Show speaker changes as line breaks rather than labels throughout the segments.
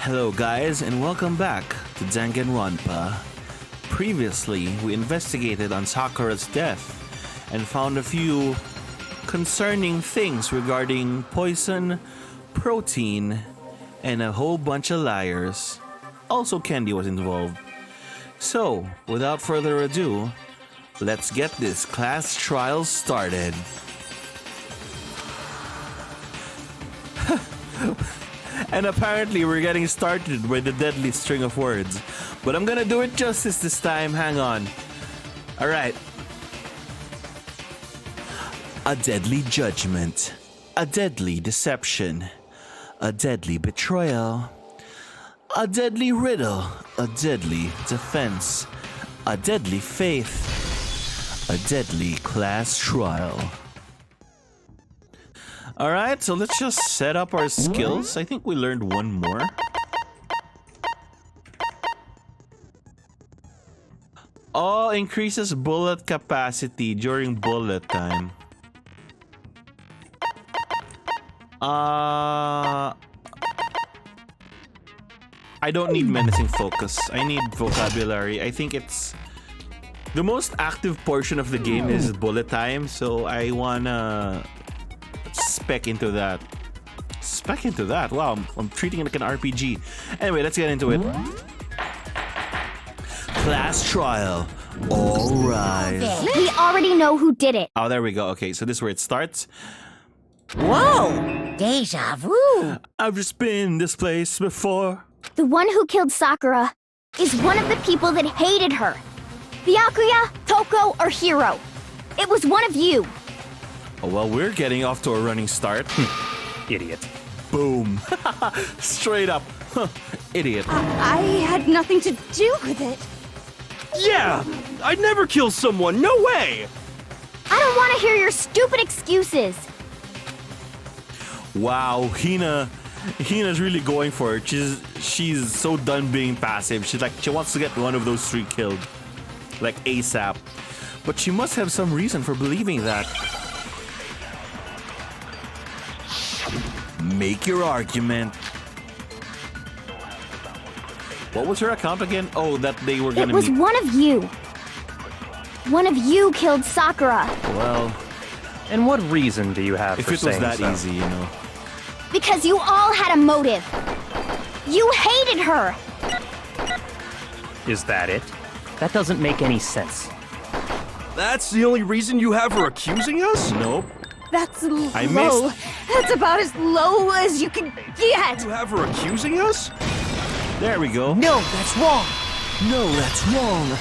Hello guys and welcome back to Danganronpa. Previously, we investigated on Sakura's death and found a few concerning things regarding poison, protein, and a whole bunch of liars. Also, Candy was involved. So, without further ado, let's get this class trial started. And apparently we're getting started with the deadly string of words. But I'm gonna do it justice this time, hang on. Alright. A deadly judgment. A deadly deception. A deadly betrayal. A deadly riddle. A deadly defense. A deadly faith. A deadly class trial. Alright, so let's just set up our skills. I think we learned one more. Oh, increases bullet capacity during bullet time. I don't need menacing focus. I need vocabulary. I think it's... the most active portion of the game is bullet time, so I wanna... spec into that. Spec into that? Wow, I'm treating it like an RPG. Anyway, let's get into it. Class trial. All rise.
We already know who did it.
Oh, there we go. Okay, so this is where it starts.
Whoa! Deja vu!
I've just been in this place before.
The one who killed Sakura is one of the people that hated her. Byakuya, Toko, or Hiro. It was one of you.
Oh, well, we're getting off to a running start.
Idiot.
Boom. Straight up. Idiot.
I had nothing to do with it.
Yeah! I'd never kill someone, no way!
I don't want to hear your stupid excuses.
Wow, Hina's really going for it. She's so done being passive. She wants to get one of those three killed. Like ASAP. But she must have some reason for believing that. Make your argument. What was her account again? Oh, that they were gonna
It was
meet.
one of you. One of you killed Sakura.
Well,
And what reason do you have
if
for
it was
saying
that
so?
easy, you know.
Because you all had a motive. You hated her.
Is that it? That doesn't make any sense.
That's the only reason you have her accusing us?
Nope.
That's low.
I missed.
That's about as low as you can get.
You have her accusing us?
There we go.
No, that's wrong!
No, that's wrong.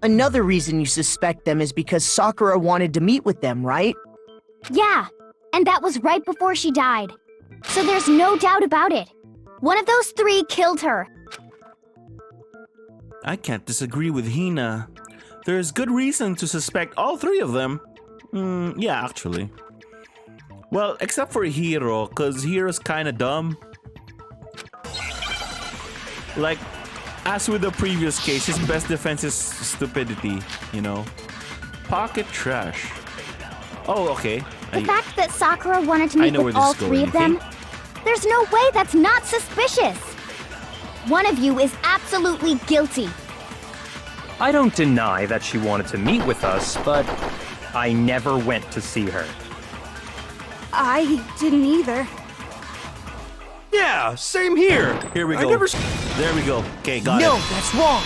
Another reason you suspect them is because Sakura wanted to meet with them, right?
Yeah, and that was right before she died. So there's no doubt about it. One of those three killed her.
I can't disagree with Hina. There's good reason to suspect all three of them. Yeah, actually. Well, except for Hiro, because Hiro's kinda dumb. Like, as with the previous case, his best defense is stupidity, you know? Pocket trash. Oh, okay.
The fact that Sakura wanted to
I
meet
know
with
where this
all
is going,
three of them,
okay?
there's no way that's not suspicious. One of you is absolutely guilty.
I don't deny that she wanted to meet with us, but I never went to see her.
I didn't either.
Yeah, same here.
Here we
I
go.
never...
There we go. Okay, got
No,
it.
that's wrong!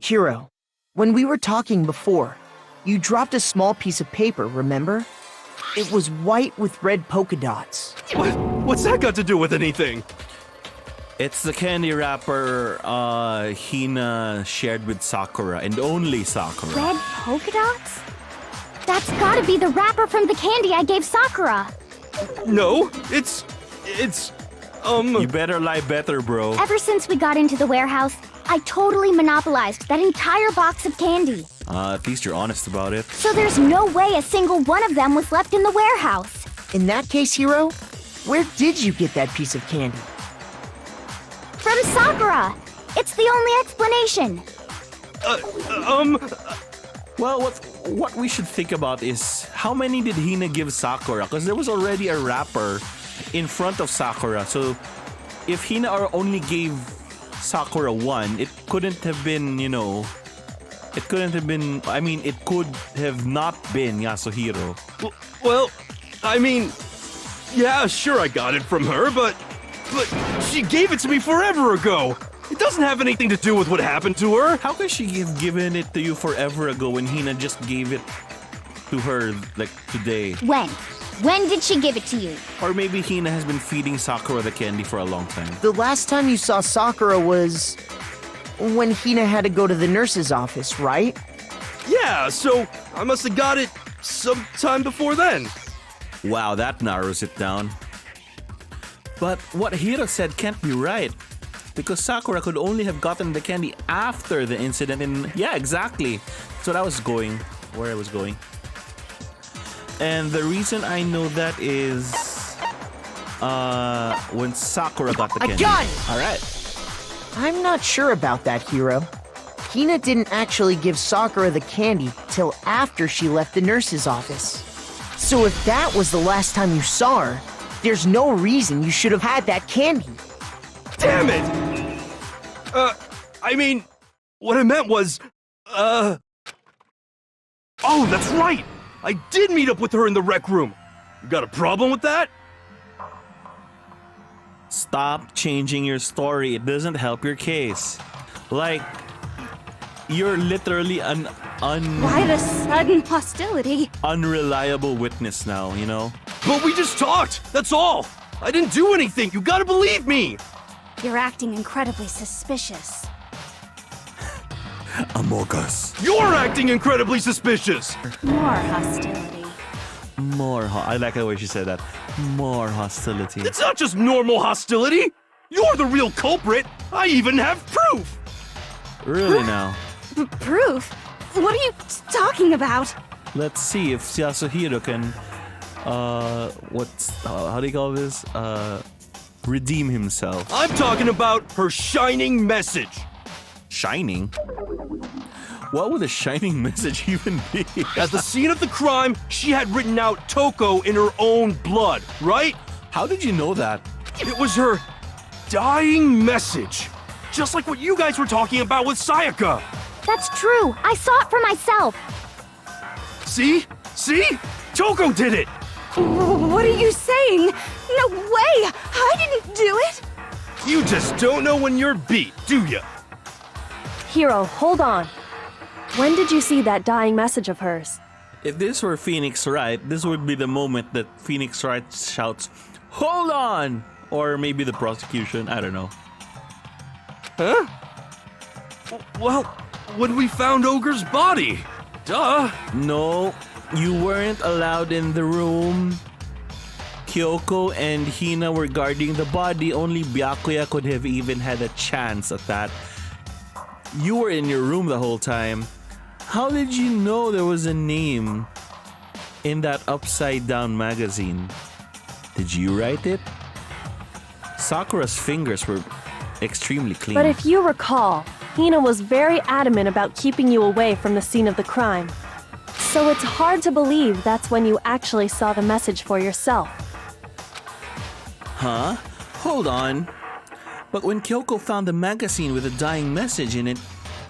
Hiro, when we were talking before, you dropped a small piece of paper, remember? It was white with red polka dots.
What's that got to do with anything?
It's the candy wrapper Hina shared with Sakura, and only Sakura.
Red polka dots? That's gotta be the wrapper from the candy I gave Sakura.
No, it's...
You better lie better, bro.
Ever since we got into the warehouse, I totally monopolized that entire box of candy.
At least you're honest about it.
So there's no way a single one of them was left in the warehouse.
In that case, Hiro, where did you get that piece of candy?
From Sakura! It's the only explanation.
Well, what we should think about is how many did Hina give Sakura? Because there was already a wrapper in front of Sakura. So if Hina only gave Sakura one, it couldn't have been, you know, it couldn't have been, I mean, it could have not been Yasuhiro.
Well, I mean, yeah, sure I got it from her, but she gave it to me forever ago. It doesn't have anything to do with what happened to her.
How could she have given it to you forever ago when Hina just gave it to her, like, today?
When? When did she give it to you?
Or maybe Hina has been feeding Sakura the candy for a long time.
The last time you saw Sakura was when Hina had to go to the nurse's office, right?
Yeah, so I must have got it sometime before then.
Wow, that narrows it down. But what Hiro said can't be right. Because Sakura could only have gotten the candy after the incident and yeah, exactly. That's what I was going, where I was going. And the reason I know that is when Sakura got the candy.
I got it!
Alright.
I'm not sure about that, Hiro. Hina didn't actually give Sakura the candy till after she left the nurse's office. So if that was the last time you saw her, there's no reason you should have had that candy.
Damn it! I mean, what I meant was, oh, that's right! I did meet up with her in the rec room. You got a problem with that?
Stop changing your story. It doesn't help your case. Like, you're literally an
Why the sudden hostility?
unreliable witness now, you know?
But we just talked, that's all! I didn't do anything, you gotta believe me!
You're acting incredibly suspicious.
Among Us.
You're acting incredibly suspicious!
More hostility.
I like the way she said that. More hostility.
It's not just normal hostility! You're the real culprit! I even have proof!
Really now?
Proof? What are you talking about?
Let's see if Yasuhiro can, how do you call this? Redeem himself.
I'm talking about her shining message!
Shining? What would a shining message even be?
At the scene of the crime, she had written out Toko in her own blood, right?
How did you know that?
It was her dying message. Just like what you guys were talking about with Sayaka.
That's true. I saw it for myself.
See? See? Toko did it!
What are you saying? No way! I didn't do it!
You just don't know when you're beat, do ya?
Hiro, hold on. When did you see that dying message of hers?
If this were Phoenix Wright, this would be the moment that Phoenix Wright shouts, "Hold on!" Or maybe the prosecution, I don't know.
Huh? Well, when we found Ogre's body. Duh.
No, you weren't allowed in the room. Kyoko and Hina were guarding the body. Only Byakuya could have even had a chance at that. You were in your room the whole time. How did you know there was a name in that upside down magazine? Did you write it? Sakura's fingers were extremely clean.
But if you recall, Hina was very adamant about keeping you away from the scene of the crime. So it's hard to believe that's when you actually saw the message for yourself.
Huh? Hold on. But when Kyoko found the magazine with a dying message in it,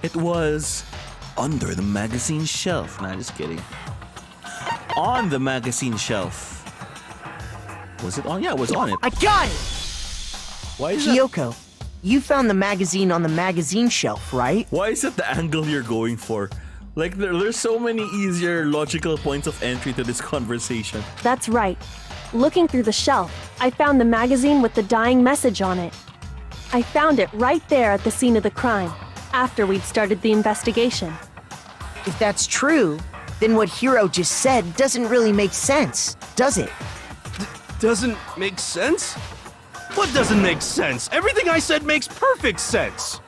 it was under the magazine shelf. Nah, just kidding. On the magazine shelf. Was it on? Yeah, it was on it.
I got it!
Why is that?
Kyoko, you found the magazine on the magazine shelf, right?
Why is that the angle you're going for? Like, there's so many easier logical points of entry to this conversation.
That's right. Looking through the shelf, I found the magazine with the dying message on it. I found it right there at the scene of the crime, after we'd started the investigation.
If that's true, then what Hiro just said doesn't really make sense, does it?
Doesn't make sense? What doesn't make sense? Everything I said makes perfect sense.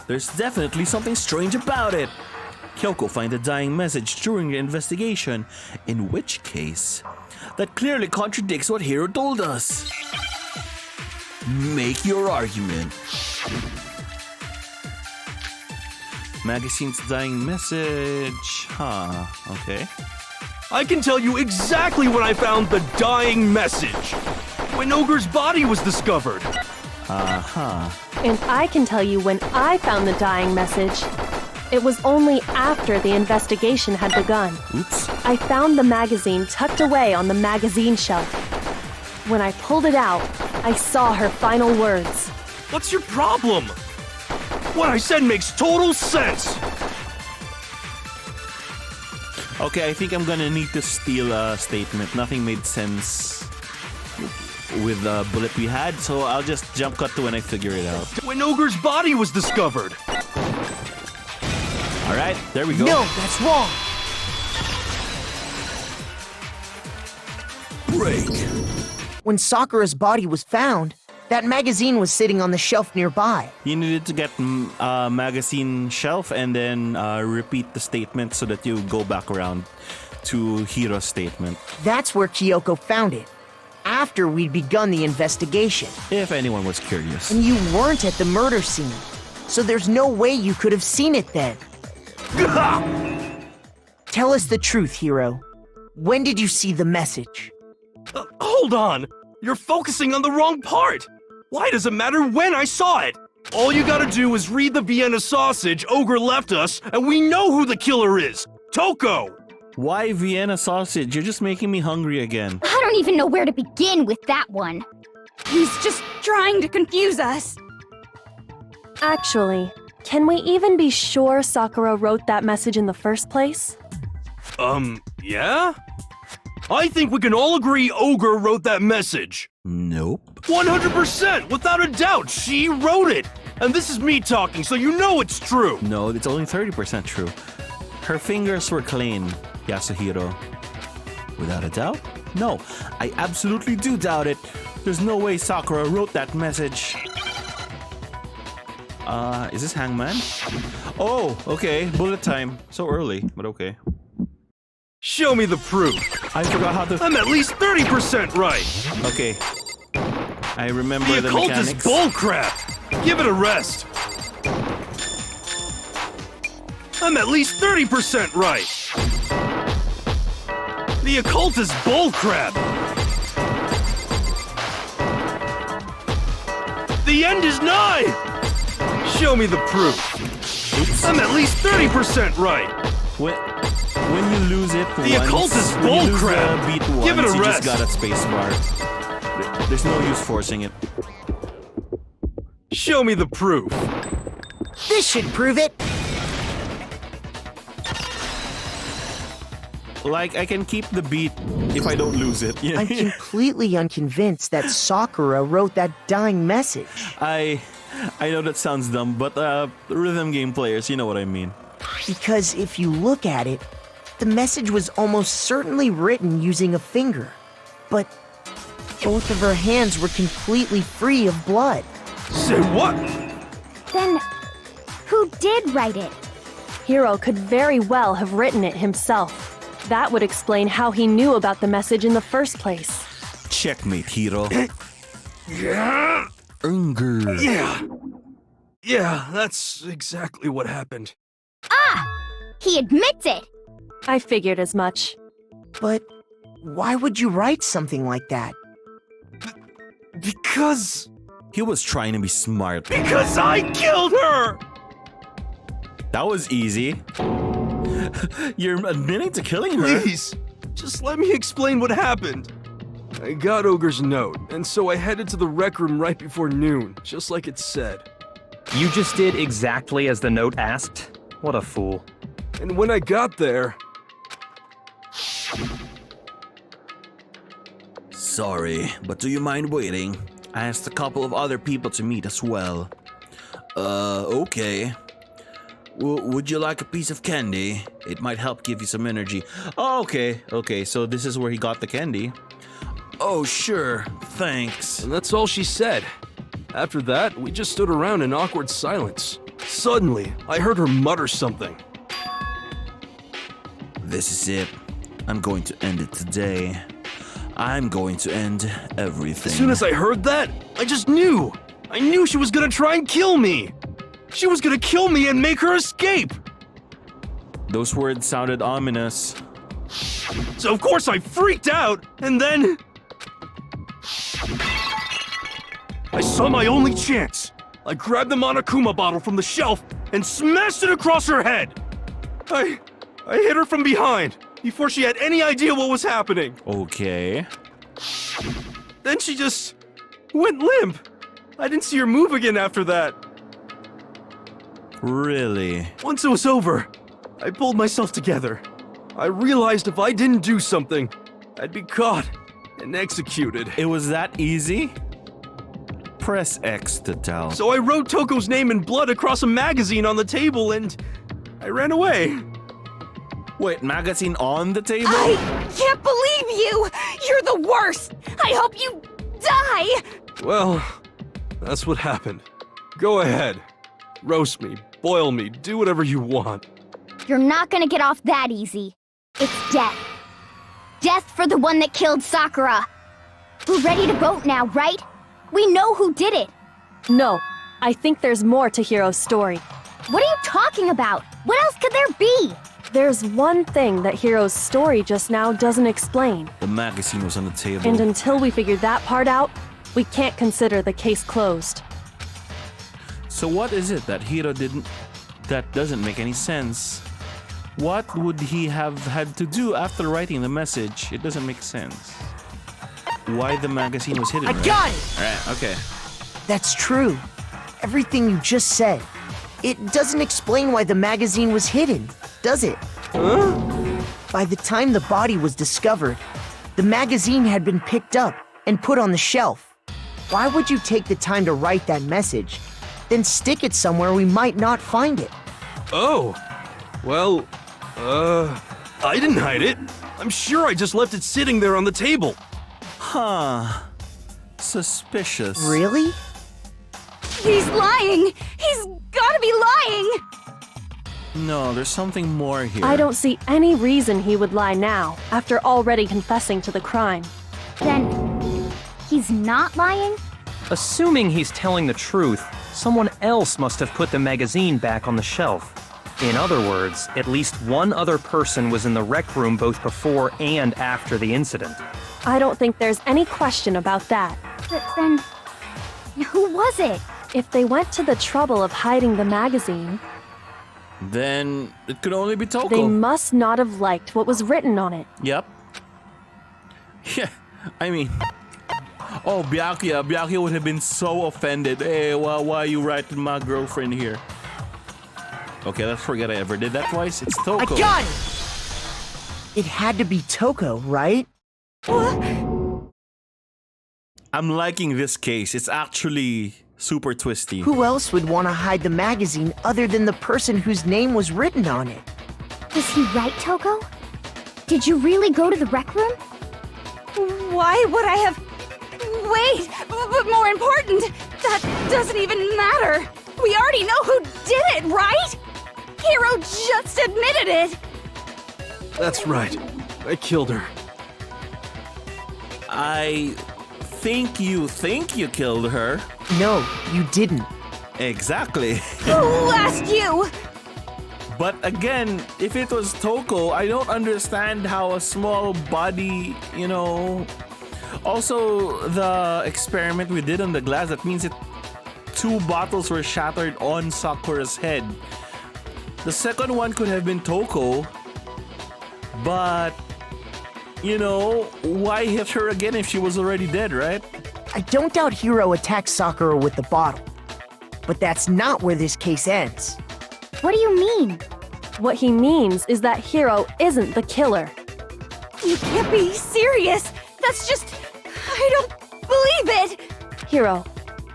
There's definitely something strange about it. Kyoko find a dying message during the investigation, in which case, that clearly contradicts what Hiro told us. Make your argument. Magazine's dying message. Huh, okay.
I can tell you exactly when I found the dying message. When Ogre's body was discovered.
Uh-huh.
And I can tell you when I found the dying message. It was only after the investigation had begun.
Oops.
I found the magazine tucked away on the magazine shelf. When I pulled it out, I saw her final words.
What's your problem? What I said makes total sense.
Okay, I think I'm gonna need to steal a statement. Nothing made sense with the bullet we had, so I'll just jump cut to when I figure it out.
When Ogre's body was discovered.
Alright, there we go.
No, that's wrong.
Break.
When Sakura's body was found, that magazine was sitting on the shelf nearby.
You needed to get magazine shelf and then repeat the statement so that you go back around to Hiro's statement.
That's where Kyoko found it, after we'd begun the investigation.
If anyone was curious.
And you weren't at the murder scene, so there's no way you could have seen it then. Tell us the truth, Hiro. When did you see the message?
Hold on! You're focusing on the wrong part! Why does it matter when I saw it? All you gotta do is read the Vienna sausage Ogre left us, and we know who the killer is! Toko!
Why Vienna sausage? You're just making me hungry again.
I don't even know where to begin with that one.
He's just trying to confuse us.
Actually, can we even be sure Sakura wrote that message in the first place?
Yeah? I think we can all agree Ogre wrote that message.
Nope.
100%! Without a doubt, she wrote it! And this is me talking, so you know it's true!
No, it's only 30% true. Her fingers were clean, Yasuhiro. Without a doubt? No, I absolutely do doubt it. There's no way Sakura wrote that message. Is this Hangman? Oh, okay, bullet time. So early, but okay.
Show me the proof.
I forgot how to...
I'm at least 30% right.
Okay. I remember
The
the
occult is
mechanics.
bullcrap. Give it a rest. I'm at least 30% right. The occult is bullcrap. The end is nigh. Show me the proof.
Oops.
I'm at least 30% right.
When you lose it
The
once,
occult is
when you lose
bullcrap.
the beat once,
Give it a
you
rest.
just got a space bar. There's no use forcing it.
Show me the proof.
This should prove it.
Like, I can keep the beat if I don't lose it. Yeah.
I'm completely unconvinced that Sakura wrote that dying message.
I know that sounds dumb, but rhythm game players, you know what I mean.
Because if you look at it, the message was almost certainly written using a finger. But both of her hands were completely free of blood.
Say what?
Then, who did write it?
Hiro could very well have written it himself. That would explain how he knew about the message in the first place.
Checkmate, Hiro.
Yeah.
Unger.
Yeah, that's exactly what happened.
He admits it!
I figured as much.
But why would you write something like that?
Because
He was trying to be smart.
I killed her!
That was easy. You're admitting to killing her?
Please, just let me explain what happened. I got Ogre's note, and so I headed to the rec room right before noon, just like it said.
You just did exactly as the note asked? What a fool.
And when I got there,
Sorry, but do you mind waiting? I asked a couple of other people to meet as well. Okay. Would you like a piece of candy? It might help give you some energy. Oh, okay, so this is where he got the candy. Oh, sure, thanks.
and that's all she said. After that, we just stood around in awkward silence. Suddenly, I heard her mutter something.
This is it. I'm going to end it today. I'm going to end everything.
As soon as I heard that, I just knew! I knew she was gonna try and kill me! She was gonna kill me and make her escape!
Those words sounded ominous.
So of course I freaked out, and then... I saw my only chance. I grabbed the Monokuma bottle from the shelf and smashed it across her head. I hit her from behind before she had any idea what was happening.
Okay.
Then she just went limp. I didn't see her move again after that.
Really?
Once it was over, I pulled myself together. I realized if I didn't do something, I'd be caught and executed.
It was that easy? Press X to tell.
So I wrote Toko's name in blood across a magazine on the table and I ran away.
Wait, magazine on the table?
I can't believe you! You're the worst! I hope you die!
Well, that's what happened. Go ahead. Roast me, boil me, do whatever you want.
You're not gonna get off that easy. It's death. Death for the one that killed Sakura. We're ready to vote now, right? We know who did it.
No, I think there's more to Hiro's story.
What are you talking about? What else could there be?
There's one thing that Hiro's story just now doesn't explain.
The magazine was on the table.
And until we figure that part out, we can't consider the case closed.
So what is it that Hiro didn't... That doesn't make any sense. What would he have had to do after writing the message? It doesn't make sense. Why the magazine was hidden,
I
right?
got it!
Alright, okay.
That's true. Everything you just said. It doesn't explain why the magazine was hidden, does it?
Huh?
By the time the body was discovered, the magazine had been picked up and put on the shelf. Why would you take the time to write that message, then stick it somewhere we might not find it?
Oh. Well, I didn't hide it. I'm sure I just left it sitting there on the table.
Huh. Suspicious.
Really?
He's lying! He's gotta be lying!
No, there's something more here.
I don't see any reason he would lie now, after already confessing to the crime.
Then, he's not lying?
Assuming he's telling the truth, someone else must have put the magazine back on the shelf. In other words, at least one other person was in the rec room both before and after the incident.
I don't think there's any question about that.
But then, who was it?
If they went to the trouble of hiding the magazine,
Then it could only be Toko.
they must not have liked what was written on it.
Yep. Yeah, I mean... Oh, Byakuya would have been so offended. Hey, why are you writing my girlfriend here? Okay, let's forget I ever did that twice. It's Toko.
I got it! It had to be Toko, right?
I'm liking this case. It's actually super twisty.
Who else would want to hide the magazine other than the person whose name was written on it?
Was he right, Toko? Did you really go to the rec room?
Why would I have... Wait, but more important, that doesn't even matter. We already know who did it, right? Hiro just admitted it.
That's right. I killed her.
I think you killed her.
No, you didn't.
Exactly.
Who asked you?
But again, if it was Toko, I don't understand how a small body, you know... Also, the experiment we did on the glass, that means 2 bottles were shattered on Sakura's head. The second one could have been Toko, but, you know, why hit her again if she was already dead, right?
I don't doubt Hiro attacked Sakura with the bottle. But that's not where this case ends.
What do you mean?
What he means is that Hiro isn't the killer.
You can't be serious. That's just... I don't believe it.
Hiro,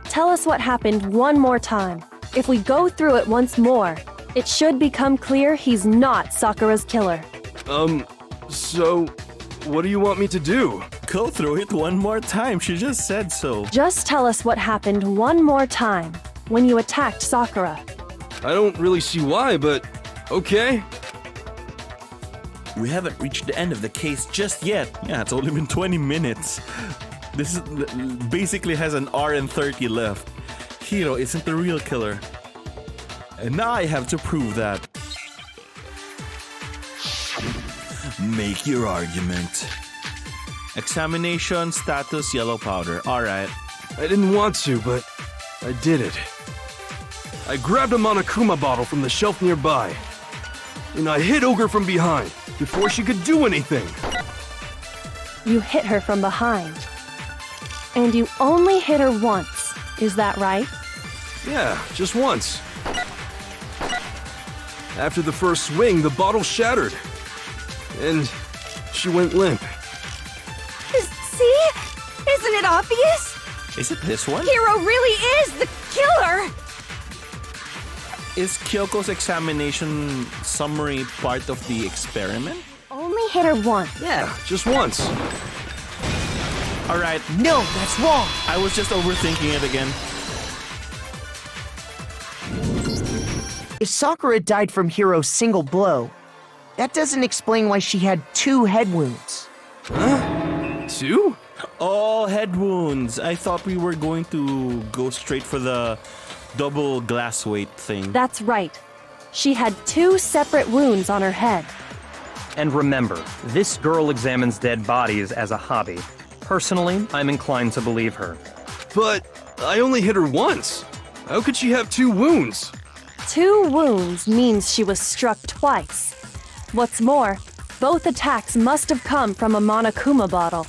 tell us what happened one more time. If we go through it once more, it should become clear he's not Sakura's killer.
So, what do you want me to do?
Go through it one more time. She just said so.
Just tell us what happened one more time when you attacked Sakura.
I don't really see why, but okay.
We haven't reached the end of the case just yet. Yeah, it's only been 20 minutes. This is basically has an hour and 30 left. Hiro isn't the real killer. And now I have to prove that. Make your argument. Examination status yellow powder. Alright.
I didn't want to, but I did it. I grabbed a Monokuma bottle from the shelf nearby, and I hit Ogre from behind before she could do anything.
You hit her from behind. And you only hit her once, is that right?
Yeah, just once. After the first swing, the bottle shattered, and she went limp.
See? Isn't it obvious?
Is it this one?
Hiro really is the killer!
Is Kyoko's examination summary part of the experiment?
Only hit her once.
Yeah, just once.
Alright,
No, that's wrong.
I was just overthinking it again.
If Sakura died from Hiro's single blow, that doesn't explain why she had 2 head wounds.
Two?
Oh, head wounds. I thought we were going to go straight for the double glass weight thing.
That's right. She had 2 separate wounds on her head.
And remember, this girl examines dead bodies as a hobby. Personally, I'm inclined to believe her.
But I only hit her once. How could she have 2 wounds?
2 wounds means she was struck twice. What's more, both attacks must have come from a Monokuma bottle.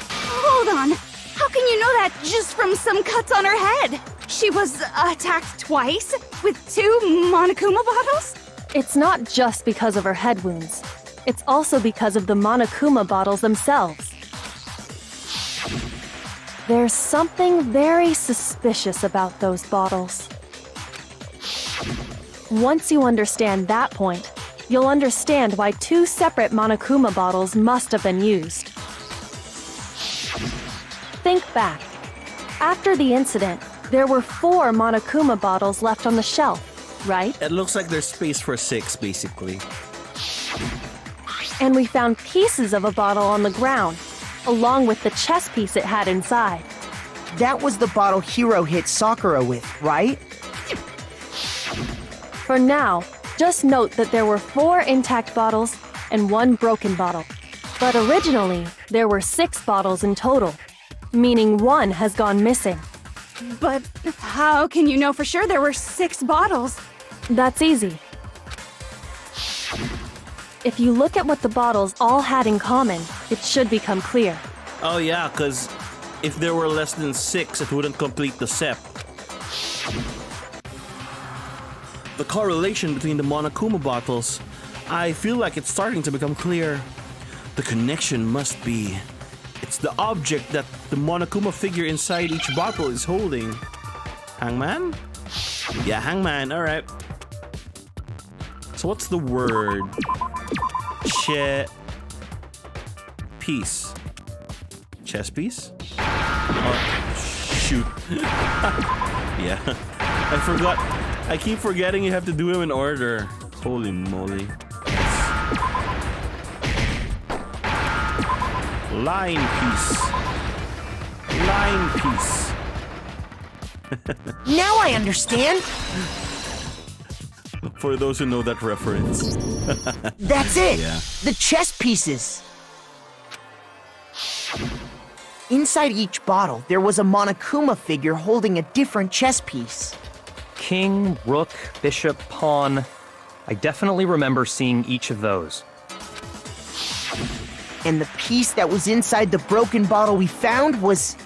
Hold on. How can you know that just from some cuts on her head? She was attacked twice with 2 Monokuma bottles?
It's not just because of her head wounds. It's also because of the Monokuma bottles themselves. There's something very suspicious about those bottles. Once you understand that point, you'll understand why 2 separate Monokuma bottles must have been used. Think back. After the incident, there were 4 Monokuma bottles left on the shelf, right?
It looks like there's space for 6, basically.
And we found pieces of a bottle on the ground, along with the chess piece it had inside.
That was the bottle Hiro hit Sakura with, right?
For now, just note that there were 4 intact bottles and 1 broken bottle. But originally, there were 6 bottles in total, meaning 1 has gone missing.
But how can you know for sure there were 6 bottles?
That's easy. If you look at what the bottles all had in common, it should become clear.
Oh yeah, because if there were less than 6, it wouldn't complete the set. The correlation between the Monokuma bottles, I feel like it's starting to become clear. The connection must be... It's the object that the Monokuma figure inside each bottle is holding. Hangman? Yeah, hangman, alright. So what's the word? Piece. Chess piece? Oh, shoot. Yeah. I forgot. I keep forgetting you have to do them in order. Holy moly. Line piece. Line piece.
Now I understand.
For those who know that reference.
That's it.
Yeah.
The chess pieces. Inside each bottle, there was a Monokuma figure holding a different chess piece.
King, rook, bishop, pawn. I definitely remember seeing each of those.
And the piece that was inside the broken bottle we found was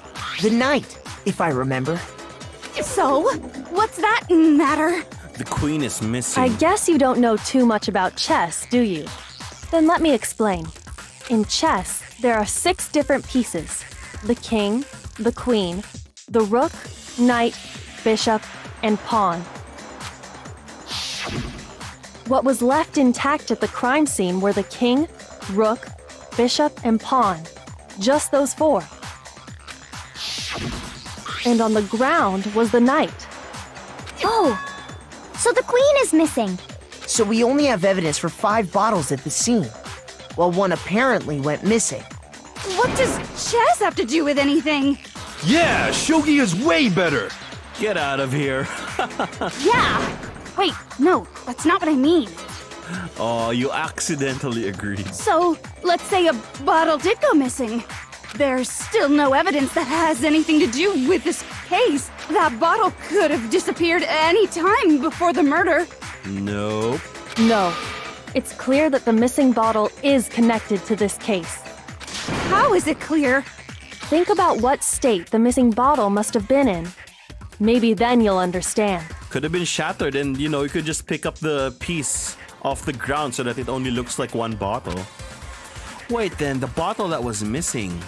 the knight, if I remember.
So, what's that matter?
The queen is missing.
I guess you don't know too much about chess, do you? Then let me explain. In chess, there are 6 different pieces. The king, the queen, the rook, knight, bishop, and pawn. What was left intact at the crime scene were the king, rook, bishop, and pawn. Just those 4. And on the ground was the knight.
Oh, so the queen is missing.
So we only have evidence for 5 bottles at the scene, while 1 apparently went missing.
What does chess have to do with anything?
Yeah, shogi is way better.
Get out of here.
Yeah, Wait, no, that's not what I mean.
Oh, you accidentally agreed.
So, let's say a bottle did go missing. There's still no evidence that has anything to do with this case. That bottle could have disappeared any time before the murder.
Nope.
No. It's clear that the missing bottle is connected to this case.
How is it clear?
Think about what state the missing bottle must have been in. Maybe then you'll understand.
Could have been shattered and, you could just pick up the piece off the ground so that it only looks like one bottle. Wait, then, the bottle that was missing,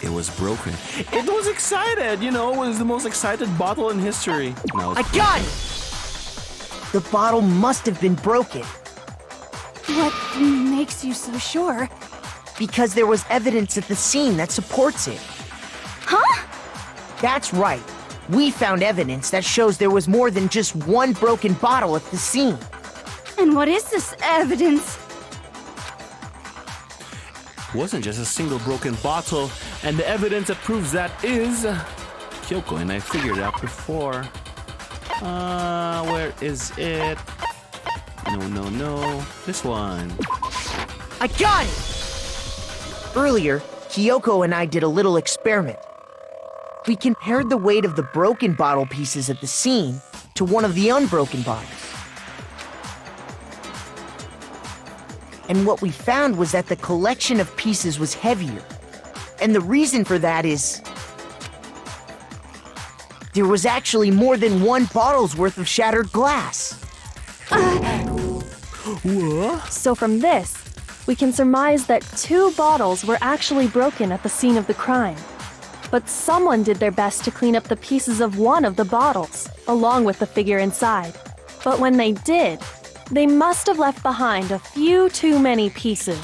it was broken. It was excited, it was the most excited bottle in history. Now
I got it! The bottle must have been broken
What makes you so sure?
because there was evidence at the scene that supports it.
Huh?
That's right. We found evidence that shows there was more than just one broken bottle at the scene.
And what is this evidence?
wasn't just a single broken bottle, and the evidence that proves that is Kyoko, and I figured it out before. Where is it? No. This one.
I got it! Earlier, Kyoko and I did a little experiment. We compared the weight of the broken bottle pieces at the scene to one of the unbroken bottles. And what we found was that the collection of pieces was heavier. And the reason for that is there was actually more than one bottle's worth of shattered glass.
What?
So from this, we can surmise that 2 bottles were actually broken at the scene of the crime. But someone did their best to clean up the pieces of one of the bottles, along with the figure inside. But when they did, they must have left behind a few too many pieces,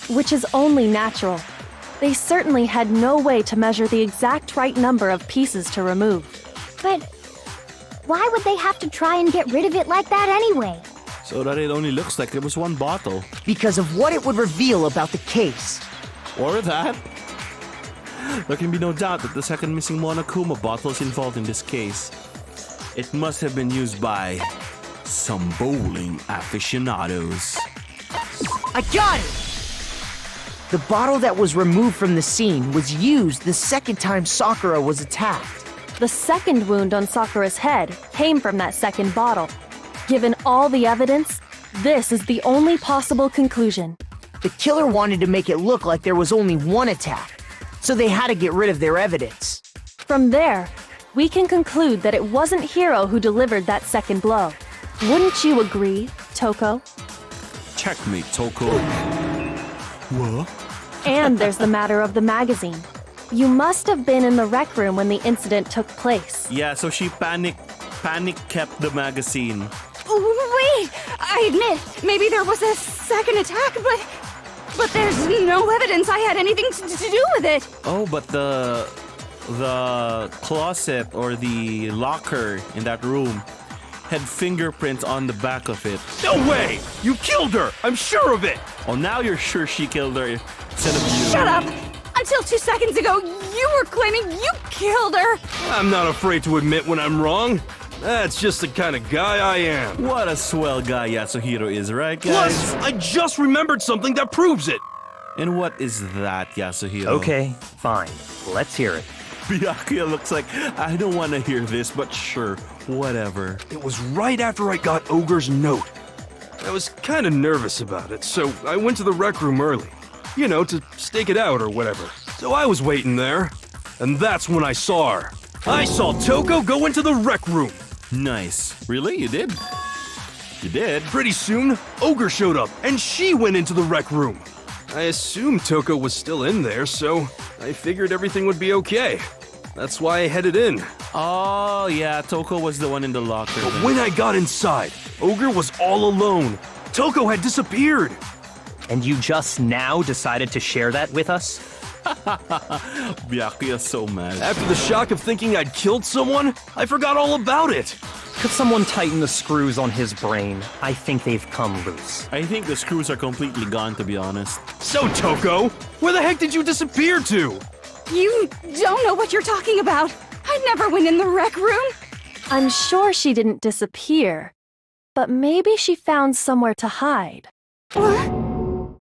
which is only natural. They certainly had no way to measure the exact right number of pieces to remove.
But why would they have to try and get rid of it like that anyway?
So that it only looks like there was one bottle.
Because of what it would reveal about the case.
Or that. There can be no doubt that the second missing Monokuma bottle is involved in this case. It must have been used by some bowling aficionados.
I got it! The bottle that was removed from the scene was used the second time Sakura was attacked.
The second wound on Sakura's head came from that second bottle. Given all the evidence, this is the only possible conclusion.
The killer wanted to make it look like there was only one attack, so they had to get rid of their evidence.
From there, we can conclude that it wasn't Hiro who delivered that second blow. Wouldn't you agree, Toko?
Checkmate, Toko. What?
And there's the matter of the magazine. You must have been in the rec room when the incident took place.
Yeah, so she panic kept the magazine.
Wait! I admit, maybe there was a second attack, but there's no evidence I had anything to do with it.
Oh, but the closet or the locker in that room had fingerprints on the back of it.
No way! You killed her! I'm sure of it!
Oh, now you're sure she killed her instead of you.
Shut up! Until 2 seconds ago, you were claiming you killed her!
I'm not afraid to admit when I'm wrong. That's just the kind of guy I am.
What a swell guy Yasuhiro is, right, guys?
Plus, I just remembered something that proves it.
And what is that, Yasuhiro?
Okay, fine. Let's hear it.
Byakuya looks like, I don't want to hear this, but sure, whatever.
It was right after I got Ogre's note. I was kind of nervous about it, so I went to the rec room early. You know, to stake it out or whatever. So I was waiting there, and that's when I saw her. I saw Toko go into the rec room.
Nice. Really? You did? You did?
Pretty soon, Ogre showed up, and she went into the rec room. I assumed Toko was still in there, so I figured everything would be okay. That's why I headed in.
Oh, yeah, Toko was the one in the locker.
But when I got inside, Ogre was all alone. Toko had disappeared.
And you just now decided to share that with us?
Byakuya's so mad.
After the shock of thinking I'd killed someone, I forgot all about it.
Could someone tighten the screws on his brain? I think they've come loose.
I think the screws are completely gone, to be honest.
So, Toko, where the heck did you disappear to?
You don't know what you're talking about. I never went in the rec room.
I'm sure she didn't disappear. But maybe she found somewhere to hide.
What?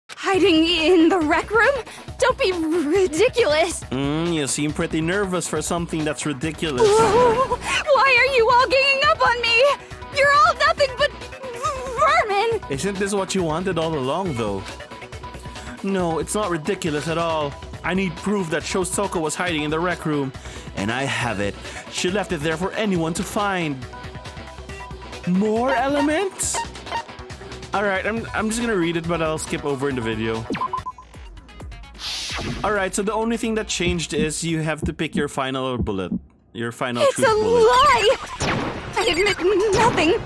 Hiding in the rec room? Don't be ridiculous.
You seem pretty nervous for something that's ridiculous.
Whoa, why are you all ganging up on me? You're all nothing but vermin.
Isn't this what you wanted all along, though? No, it's not ridiculous at all. I need proof that shows Toko was hiding in the rec room, and I have it. She left it there for anyone to find. More elements? Alright, I'm just gonna read it, but I'll skip over in the video. Alright, so the only thing that changed is you have to pick your final bullet. Your final
It's
truth
a
bullet.
lie! I admit nothing.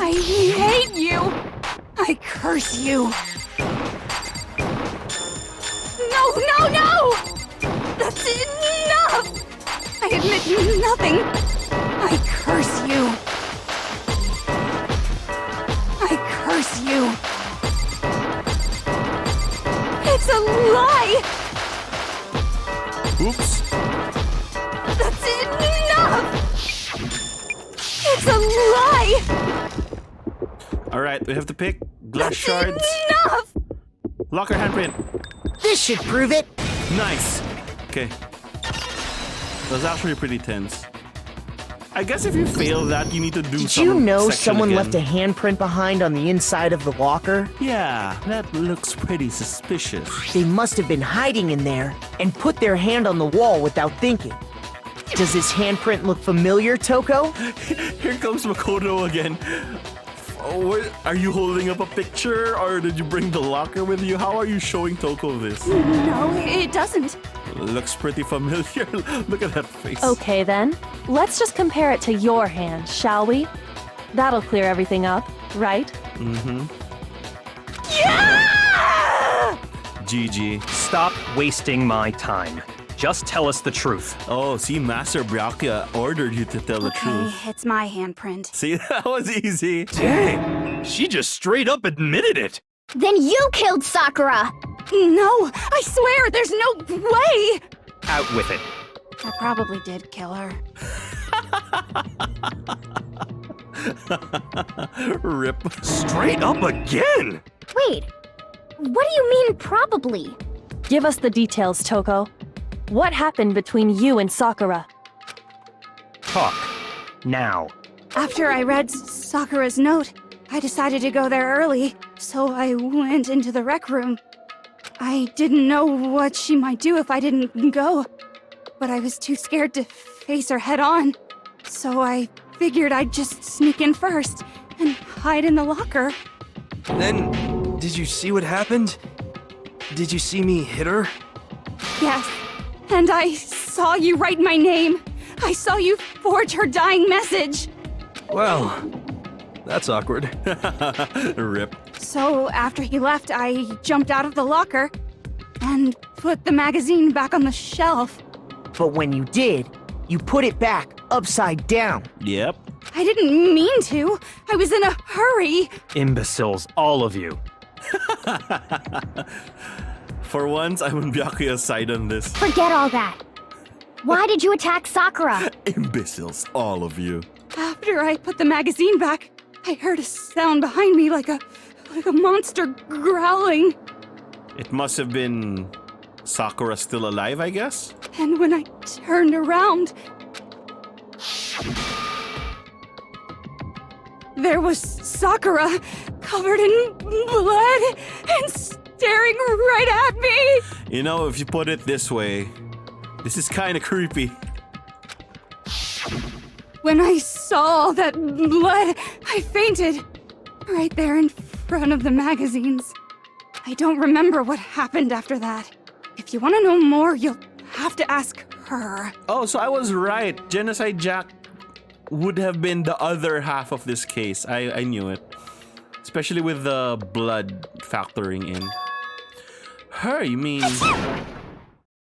I hate you. I curse you. No! That's enough! I admit nothing. I curse you. I curse you. It's a lie!
Oops.
That's enough! It's a lie!
Alright, we have to pick glass shards.
Enough!
Locker handprint.
This should prove it.
Nice. Okay. That was actually pretty tense. I guess if you fail that, you need to do
Did
some
you know
section
someone
again.
left a handprint behind on the inside of the locker?
Yeah, that looks pretty suspicious.
They must have been hiding in there and put their hand on the wall without thinking. Does this handprint look familiar, Toko?
Here comes Makoto again. Oh, are you holding up a picture, or did you bring the locker with you? How are you showing Toko this?
No, it doesn't.
Looks pretty familiar. Look at that face.
Okay then, let's just compare it to your hand, shall we? That'll clear everything up, right?
Yeah!
GG.
Stop wasting my time. Just tell us the truth.
Oh, see, Master Byakuya ordered you to tell the truth.
It's my handprint.
See, that was easy.
Dang, she just straight up admitted it.
Then you killed Sakura!
No, I swear, there's no way!
Out with it.
I probably did kill her.
Rip.
Straight up again.
Wait, what do you mean probably?
Give us the details, Toko. What happened between you and Sakura?
Talk. Now.
After I read Sakura's note, I decided to go there early, so I went into the rec room. I didn't know what she might do if I didn't go, but I was too scared to face her head on. So I figured I'd just sneak in first and hide in the locker.
Then, did you see what happened? Did you see me hit her?
Yes, and I saw you write my name. I saw you forge her dying message.
Well, that's awkward.
Rip.
So after he left, I jumped out of the locker and put the magazine back on the shelf.
But when you did, you put it back upside down.
Yep.
I didn't mean to. I was in a hurry.
Imbeciles, all of you.
For once, I'm on Byakuya's side on this.
Forget all that. Why did you attack Sakura?
Imbeciles, all of you.
After I put the magazine back, I heard a sound behind me like a monster growling.
It must have been Sakura still alive, I guess?
And when I turned around, there was Sakura, covered in blood and staring right at me.
You know, if you put it this way, this is kind of creepy.
When I saw all that blood, I fainted. Right there in front of the magazines. I don't remember what happened after that. If you want to know more, you'll have to ask her.
Oh, so I was right. Genocide Jack would have been the other half of this case. I knew it. Especially with the blood factoring in. Her, you mean...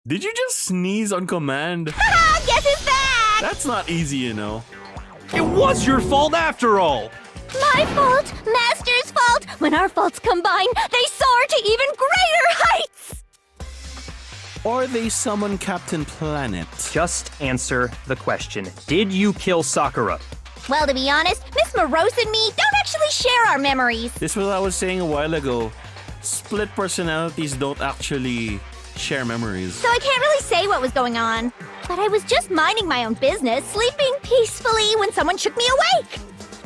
Did you just sneeze on command?
Guess who's back?
That's not easy, you know.
It was your fault after all.
My fault, Master's fault. When our faults combine, they soar to even greater heights.
Or they summon Captain Planet.
Just answer the question. Did you kill Sakura?
Well, to be honest, Miss Morose and me don't actually share our memories.
This was what I was saying a while ago. Split personalities don't actually share memories.
So I can't really say what was going on. But I was just minding my own business, sleeping peacefully when someone shook me awake.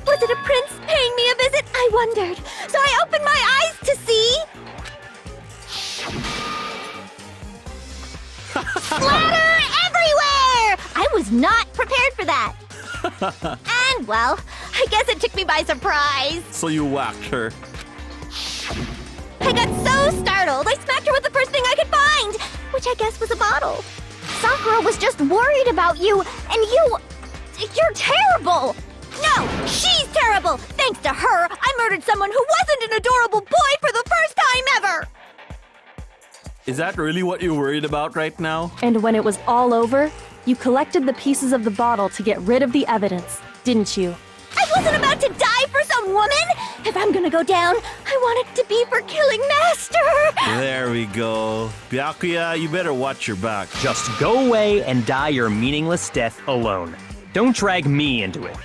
Was it a prince paying me a visit? I wondered. So I opened my eyes to see... Splatter everywhere! I was not prepared for that. And, well, I guess it took me by surprise.
So you whacked her.
I got so startled, I smacked her with the first thing I could find, which I guess was a bottle. Sakura was just worried about you, and you're terrible! No, she's terrible! Thanks to her, I murdered someone who wasn't an adorable boy for the first time ever!
Is that really what you're worried about right now?
And when it was all over, you collected the pieces of the bottle to get rid of the evidence, didn't you?
I wasn't about to die for some woman! If I'm gonna go down, I want it to be for killing Master!
There we go. Byakuya, you better watch your back.
Just go away and die your meaningless death alone. Don't drag me into it.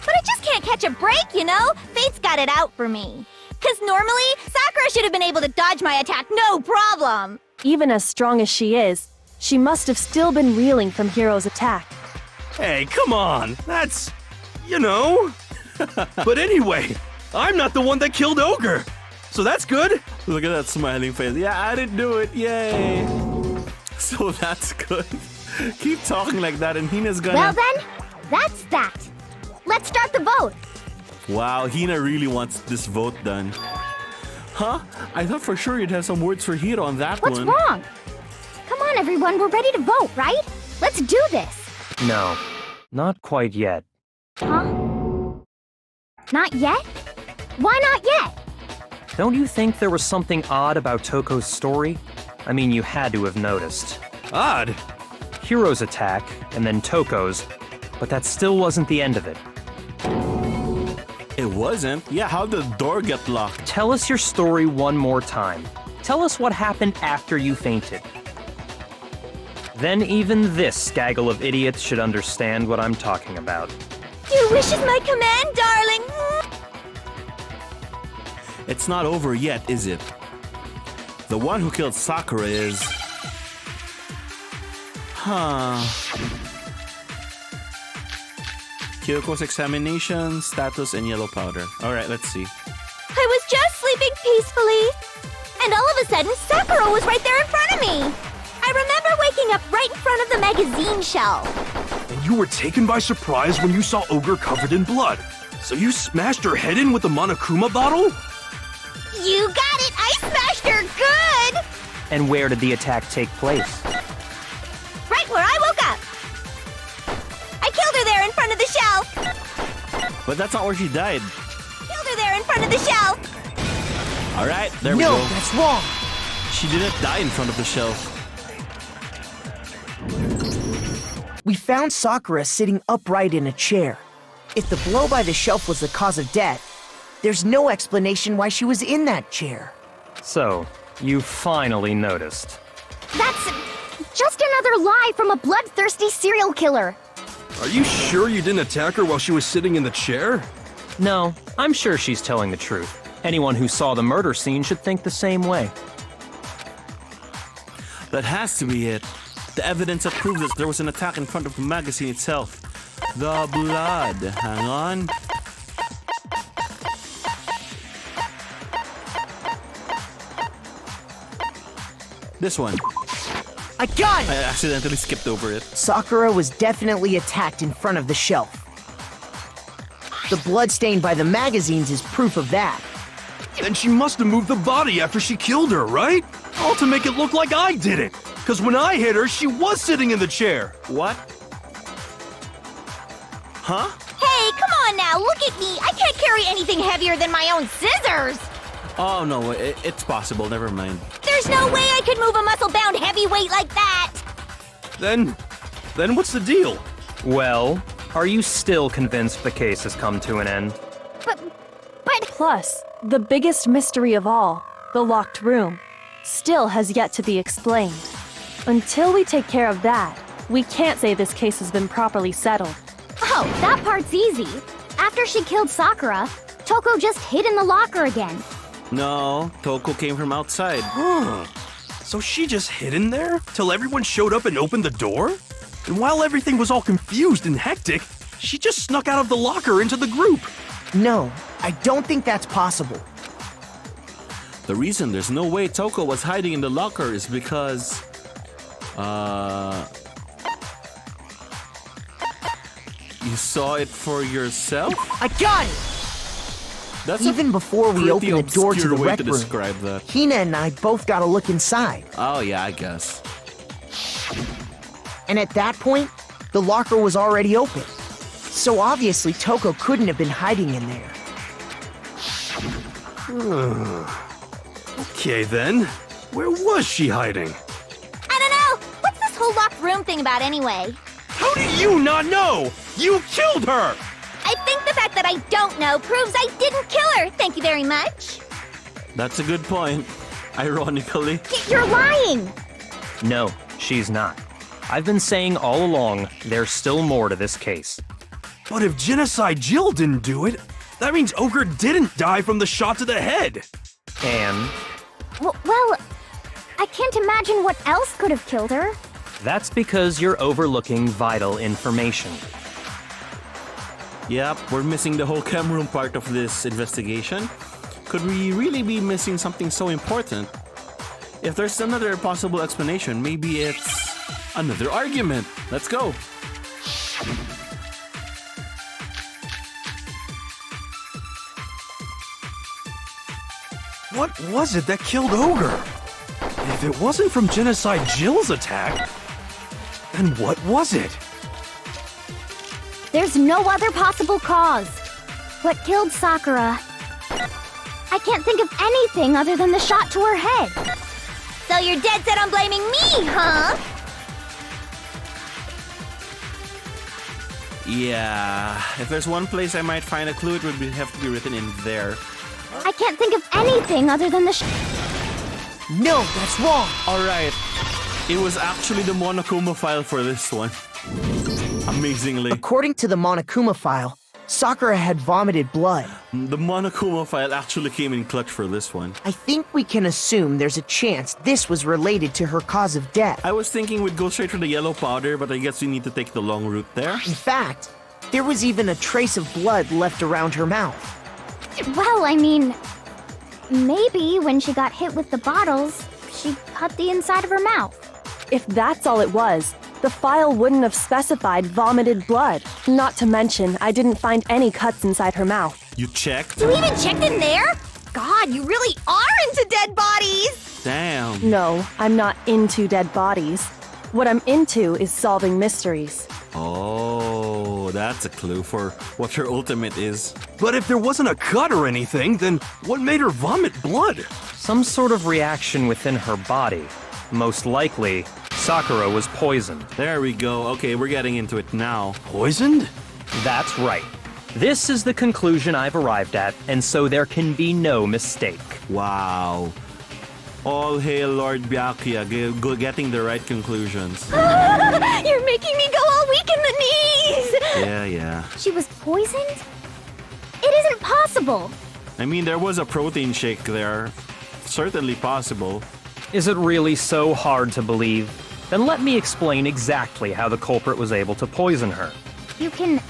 But I just can't catch a break, you know? Fate's got it out for me. 'Cause normally, Sakura should have been able to dodge my attack no problem!
Even as strong as she is, she must have still been reeling from Hiro's attack.
Hey, come on. That's, you know. But anyway, I'm not the one that killed Ogre. So that's good.
Look at that smiling face. Yeah, I didn't do it. Yay. So that's good. Keep talking like that and Hina's gonna...
Well then, that's that. Let's start the vote.
Wow, Hina really wants this vote done. Huh? I thought for sure you'd have some words for Hiro on that
What's
one.
wrong? Come on, everyone, we're ready to vote, right? Let's do this.
No, not quite yet.
Huh? Not yet? Why not yet?
Don't you think there was something odd about Toko's story? I mean, you had to have noticed.
Odd.
Hiro's attack, and then Toko's, but that still wasn't the end of it.
It wasn't? Yeah, how'd the door get locked?
Tell us your story one more time. Tell us what happened after you fainted. Then even this gaggle of idiots should understand what I'm talking about.
Your wish is my command, darling.
It's not over yet, is it? The one who killed Sakura is... Huh... Kyoko's examination, status, and yellow powder. Alright, let's see.
I was just sleeping peacefully. And all of a sudden, Sakura was right there in front of me. I remember waking up right in front of the magazine shelf.
And you were taken by surprise when you saw Ogre covered in blood. So you smashed her head in with the Monokuma bottle?
You got it! I smashed her good!
And where did the attack take place?
Right where I woke up. I killed her there in front of the shelf.
But that's not where she died.
Killed her there in front of the shelf.
Alright, there we
No,
go.
that's wrong.
She didn't die in front of the shelf.
We found Sakura sitting upright in a chair. If the blow by the shelf was the cause of death, there's no explanation why she was in that chair.
So, you finally noticed.
That's just another lie from a bloodthirsty serial killer.
Are you sure you didn't attack her while she was sitting in the chair?
No, I'm sure she's telling the truth. Anyone who saw the murder scene should think the same way.
That has to be it. The evidence that proves that there was an attack in front of the magazine itself. The blood. Hang on. This one.
I got it!
I accidentally skipped over it.
Sakura was definitely attacked in front of the shelf. The blood stain by the magazines is proof of that.
Then she must have moved the body after she killed her, right? All to make it look like I did it. Because when I hit her, she was sitting in the chair.
What? Huh?
Hey, come on now, look at me. I can't carry anything heavier than my own scissors.
Oh no, it's possible. Never mind.
There's no way I could move a muscle-bound heavyweight like that.
Then what's the deal?
Well, are you still convinced the case has come to an end?
But
Plus, the biggest mystery of all, the locked room, still has yet to be explained. Until we take care of that, we can't say this case has been properly settled.
Oh, that part's easy. After she killed Sakura, Toko just hid in the locker again.
No, Toko came from outside.
Huh. So she just hid in there till everyone showed up and opened the door? And while everything was all confused and hectic, she just snuck out of the locker into the group.
No, I don't think that's possible.
The reason there's no way Toko was hiding in the locker is because... You saw it for yourself?
I got it!
That's
Even before we
pretty
opened the door to
obscure
the
way
rec
to
room,
describe that.
Hina and I both got a look inside.
Oh yeah, I guess.
And at that point, the locker was already open. So obviously Toko couldn't have been hiding in there.
Okay then, where was she hiding?
I don't know. What's this whole locked room thing about anyway?
How do you not know? You killed her!
I think the fact that I don't know proves I didn't kill her. Thank you very much.
That's a good point. Ironically.
You're lying.
No, she's not. I've been saying all along, there's still more to this case.
But if Genocide Jill didn't do it, that means Ogre didn't die from the shot to the head.
And
Well, I can't imagine what else could have killed her.
that's because you're overlooking vital information.
Yep, we're missing the whole chem room part of this investigation. Could we really be missing something so important? If there's another possible explanation, maybe it's another argument. Let's go.
What was it that killed Ogre? If it wasn't from Genocide Jill's attack, then what was it?
There's no other possible cause. What killed Sakura? I can't think of anything other than the shot to her head. So you're dead set on blaming me, huh?
Yeah, if there's one place I might find a clue, it would have to be written in there.
I can't think of anything other than the
No, that's wrong.
Alright, it was actually the Monokuma file for this one. Amazingly.
According to the Monokuma file, Sakura had vomited blood.
The Monokuma file actually came in clutch for this one.
I think we can assume there's a chance this was related to her cause of death.
I was thinking we'd go straight for the yellow powder, but I guess we need to take the long route there.
In fact, there was even a trace of blood left around her mouth.
Well, I mean, maybe when she got hit with the bottles, she cut the inside of her mouth.
If that's all it was, the file wouldn't have specified vomited blood. Not to mention, I didn't find any cuts inside her mouth.
You checked?
You even checked in there? God, you really are into dead bodies!
Damn.
No, I'm not into dead bodies. What I'm into is solving mysteries.
Oh, that's a clue for what her ultimate is.
But if there wasn't a cut or anything, then what made her vomit blood?
Some sort of reaction within her body. Most likely, Sakura was poisoned.
There we go. Okay, we're getting into it now.
Poisoned?
That's right. This is the conclusion I've arrived at, and so there can be no mistake.
Wow. All hail Lord Byakuya, getting the right conclusions.
You're making me go all weak in the knees!
Yeah.
She was poisoned? It isn't possible.
I mean, there was a protein shake there. Certainly possible.
Is it really so hard to believe? Then let me explain exactly how the culprit was able to poison her.
You can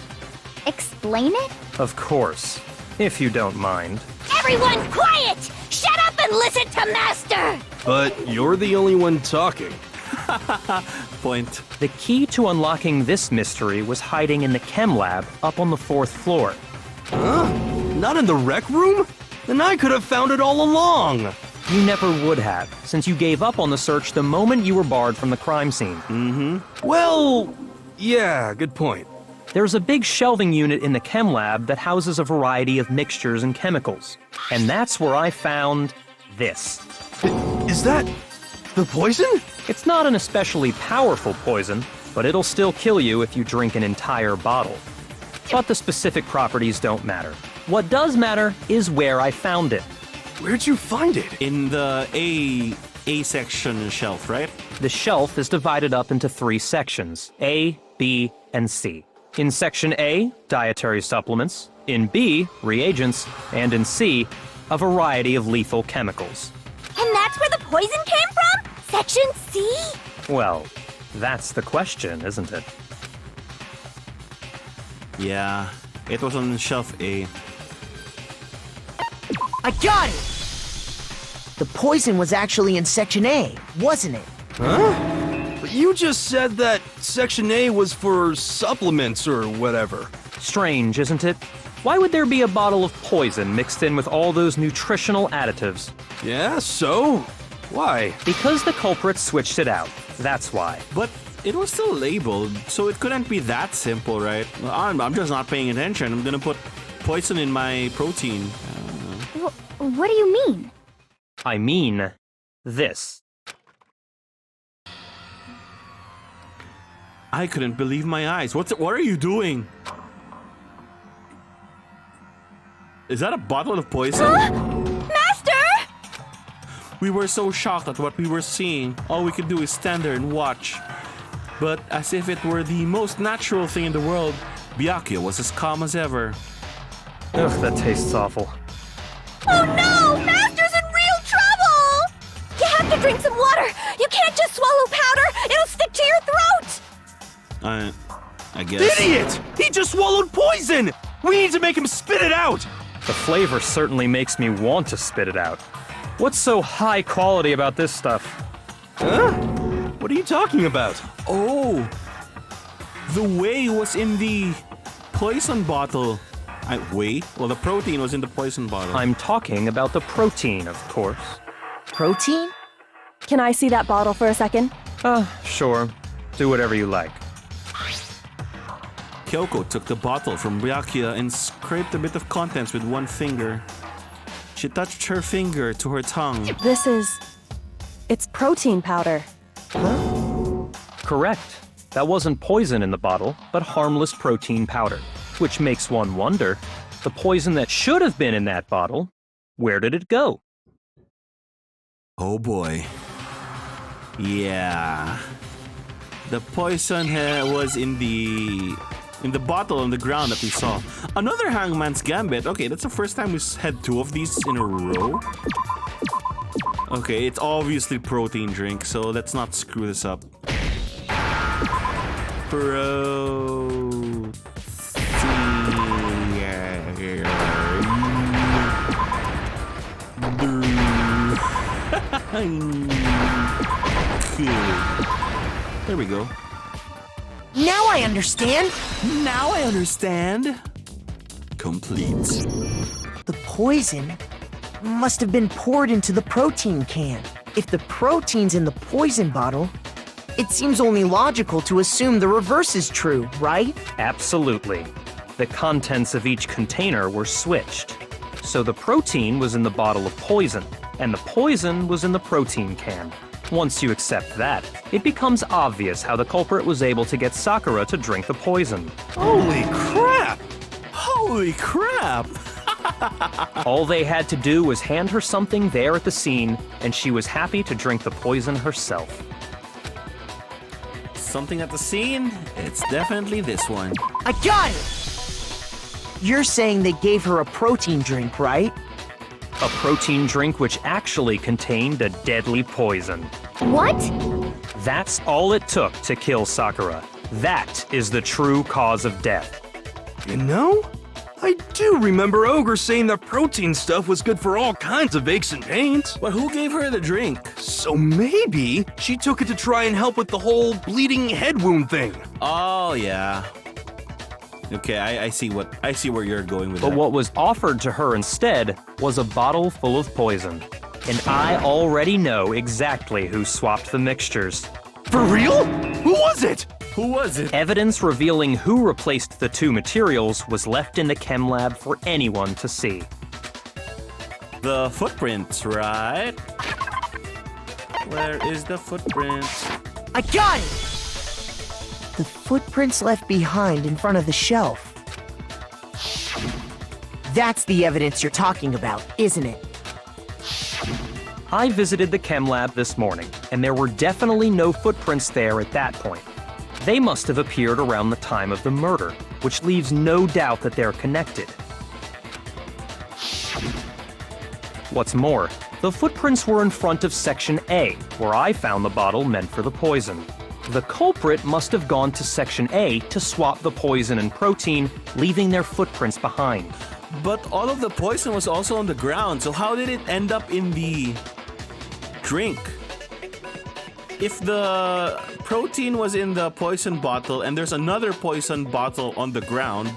explain it?
Of course, if you don't mind.
Everyone quiet! Shut up and listen to Master!
But you're the only one talking.
Point.
The key to unlocking this mystery was hiding in the chem lab up on the 4th floor.
Huh? Not in the rec room? Then I could have found it all along.
You never would have, since you gave up on the search the moment you were barred from the crime scene.
Well, yeah, good point.
There's a big shelving unit in the chem lab that houses a variety of mixtures and chemicals. And that's where I found this.
Is that the poison?
It's not an especially powerful poison, but it'll still kill you if you drink an entire bottle. But the specific properties don't matter. What does matter is where I found it.
Where'd you find it?
In the A section shelf, right?
The shelf is divided up into 3 sections, A, B, and C. In Section A, dietary supplements. In B, reagents. And in C, a variety of lethal chemicals.
And that's where the poison came from? Section C?
Well, that's the question, isn't it?
Yeah, it was on shelf A.
I got it! The poison was actually in Section A, wasn't it?
Huh? But you just said that Section A was for supplements or whatever.
Strange, isn't it? Why would there be a bottle of poison mixed in with all those nutritional additives?
Yeah, so? Why?
Because the culprit switched it out. That's why.
But it was still labeled, so it couldn't be that simple, right? I'm just not paying attention. I'm gonna put poison in my protein.
What do you mean?
I mean, this.
I couldn't believe my eyes. What are you doing? Is that a bottle of poison?
Master!
We were so shocked at what we were seeing. All we could do is stand there and watch. But as if it were the most natural thing in the world, Byakuya was as calm as ever.
Ugh, that tastes awful.
Oh no! Master's in real trouble! You have to drink some water! You can't just swallow powder! It'll stick to your throat!
I guess.
Idiot! He just swallowed poison! We need to make him spit it out!
The flavor certainly makes me want to spit it out. What's so high quality about this stuff?
Huh? What are you talking about?
Oh! The whey was in the poison bottle. Whey? Well, the protein was in the poison bottle.
I'm talking about the protein, of course.
Protein?
Can I see that bottle for a second?
Sure. Do whatever you like.
Kyoko took the bottle from Byakuya and scraped a bit of contents with one finger. She touched her finger to her tongue.
It's protein powder.
Correct. That wasn't poison in the bottle, but harmless protein powder. Which makes one wonder, the poison that should have been in that bottle, where did it go?
Oh boy. Yeah. The poison was in the bottle on the ground that we saw. Another Hangman's Gambit. Okay, that's the first time we had two of these in a row. Okay, it's obviously protein drink, so let's not screw this up. There we go.
Now I understand!
Now I understand. Complete.
The poison must have been poured into the protein can. If the protein's in the poison bottle, it seems only logical to assume the reverse is true, right?
Absolutely. The contents of each container were switched. So the protein was in the bottle of poison, and the poison was in the protein can. Once you accept that, it becomes obvious how the culprit was able to get Sakura to drink the poison.
Holy crap!
Holy crap!
All they had to do was hand her something there at the scene, and she was happy to drink the poison herself.
Something at the scene? It's definitely this one.
I got it! You're saying they gave her a protein drink, right?
A protein drink which actually contained a deadly poison.
What?
That's all it took to kill Sakura. That is the true cause of death.
You know, I do remember Ogre saying that protein stuff was good for all kinds of aches and pains.
But who gave her the drink?
So maybe she took it to try and help with the whole bleeding head wound thing.
Oh yeah. Okay, I see where you're going with
But
that.
what was offered to her instead was a bottle full of poison. And I already know exactly who swapped the mixtures.
For real? Who was it?
Who was it?
Evidence revealing who replaced the two materials was left in the chem lab for anyone to see.
The footprints, right? Where is the footprint?
I got it! The footprints left behind in front of the shelf. That's the evidence you're talking about, isn't it?
I visited the chem lab this morning, and there were definitely no footprints there at that point. They must have appeared around the time of the murder, which leaves no doubt that they're connected. What's more, the footprints were in front of Section A, where I found the bottle meant for the poison. The culprit must have gone to Section A to swap the poison and protein, leaving their footprints behind.
But all of the poison was also on the ground, so how did it end up in the drink? If the protein was in the poison bottle and there's another poison bottle on the ground,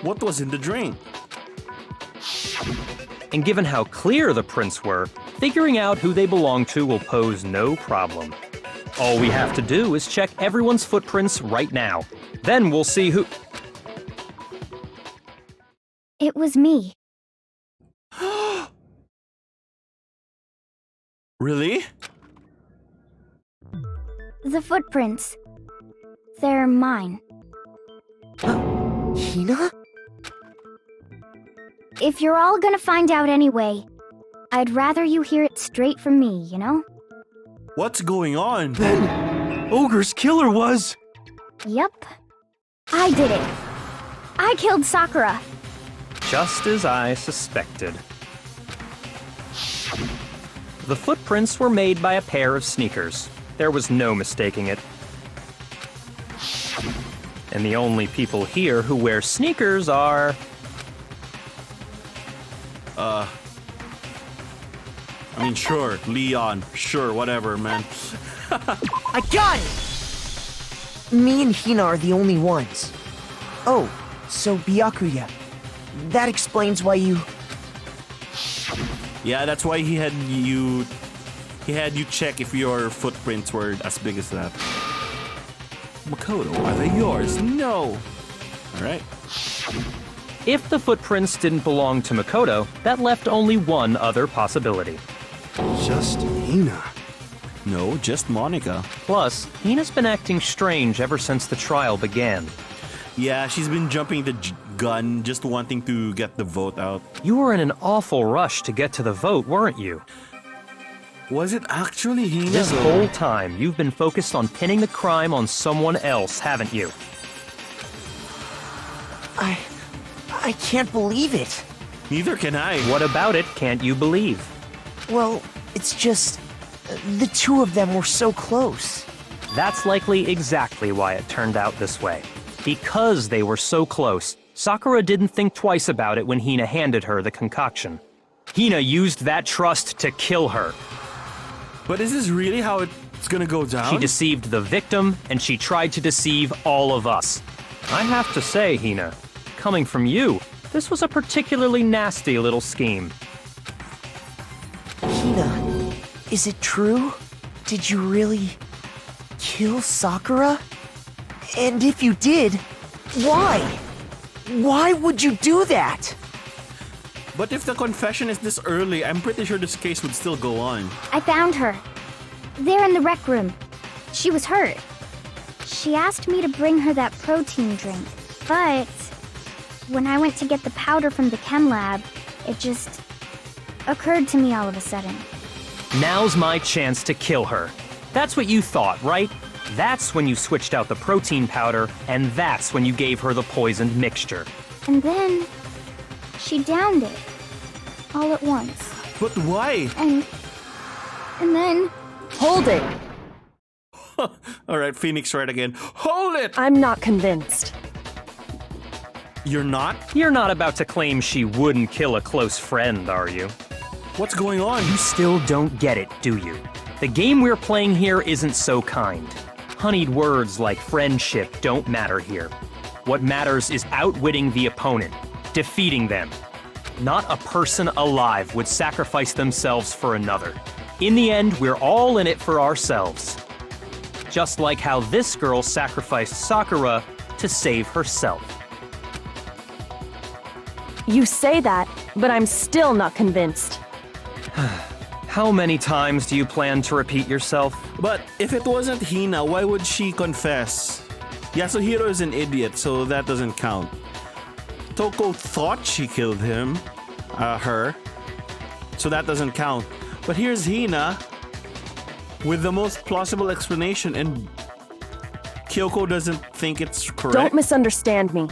what was in the drink?
And given how clear the prints were, figuring out who they belong to will pose no problem. All we have to do is check everyone's footprints right now. Then we'll see who...
It was me.
Really?
The footprints. They're mine.
Hina?
If you're all gonna find out anyway, I'd rather you hear it straight from me, you know?
What's going on?
Then, Ogre's killer was...
Yep. I did it. I killed Sakura.
Just as I suspected. The footprints were made by a pair of sneakers. There was no mistaking it. And the only people here who wear sneakers are...
I mean, sure, Leon, sure, whatever, man.
I got it! Me and Hina are the only ones. Oh, so Byakuya. That explains why you...
Yeah, that's why he had you check if your footprints were as big as that. Makoto, are they yours? No. All right.
If the footprints didn't belong to Makoto, that left only one other possibility.
Just Hina.
No, just Monica.
Plus, Hina's been acting strange ever since the trial began.
Yeah, she's been jumping the gun, just wanting to get the vote out.
You were in an awful rush to get to the vote, weren't you?
Was it actually Hina?
This whole time, you've been focused on pinning the crime on someone else, haven't you?
I can't believe it.
Neither can I.
What about it can't you believe?
Well, it's just... the two of them were so close.
That's likely exactly why it turned out this way. Because they were so close, Sakura didn't think twice about it when Hina handed her the concoction. Hina used that trust to kill her.
But is this really how it's gonna go down?
She deceived the victim, and she tried to deceive all of us. I have to say, Hina, coming from you, this was a particularly nasty little scheme.
Hina, is it true? Did you really kill Sakura? And if you did, why? Why would you do that?
But if the confession is this early, I'm pretty sure this case would still go on.
I found her. There in the rec room. She was hurt. She asked me to bring her that protein drink, but when I went to get the powder from the Chemlab, it just occurred to me all of a sudden.
Now's my chance to kill her. That's what you thought, right? That's when you switched out the protein powder, and that's when you gave her the poisoned mixture.
And then she downed it all at once.
But why?
And then
Hold it!
Alright, Phoenix right again. Hold it!
I'm not convinced.
You're not?
You're not about to claim she wouldn't kill a close friend, are you?
What's going on?
You still don't get it, do you? The game we're playing here isn't so kind. Honeyed words like friendship don't matter here. What matters is outwitting the opponent, defeating them. Not a person alive would sacrifice themselves for another. In the end, we're all in it for ourselves. Just like how this girl sacrificed Sakura to save herself.
You say that, but I'm still not convinced.
How many times do you plan to repeat yourself?
But if it wasn't Hina, why would she confess? Yasuhiro is an idiot, so that doesn't count. Toko thought she killed him, her, so that doesn't count. But here's Hina with the most plausible explanation, and Kyoko doesn't think it's correct?
Don't misunderstand me.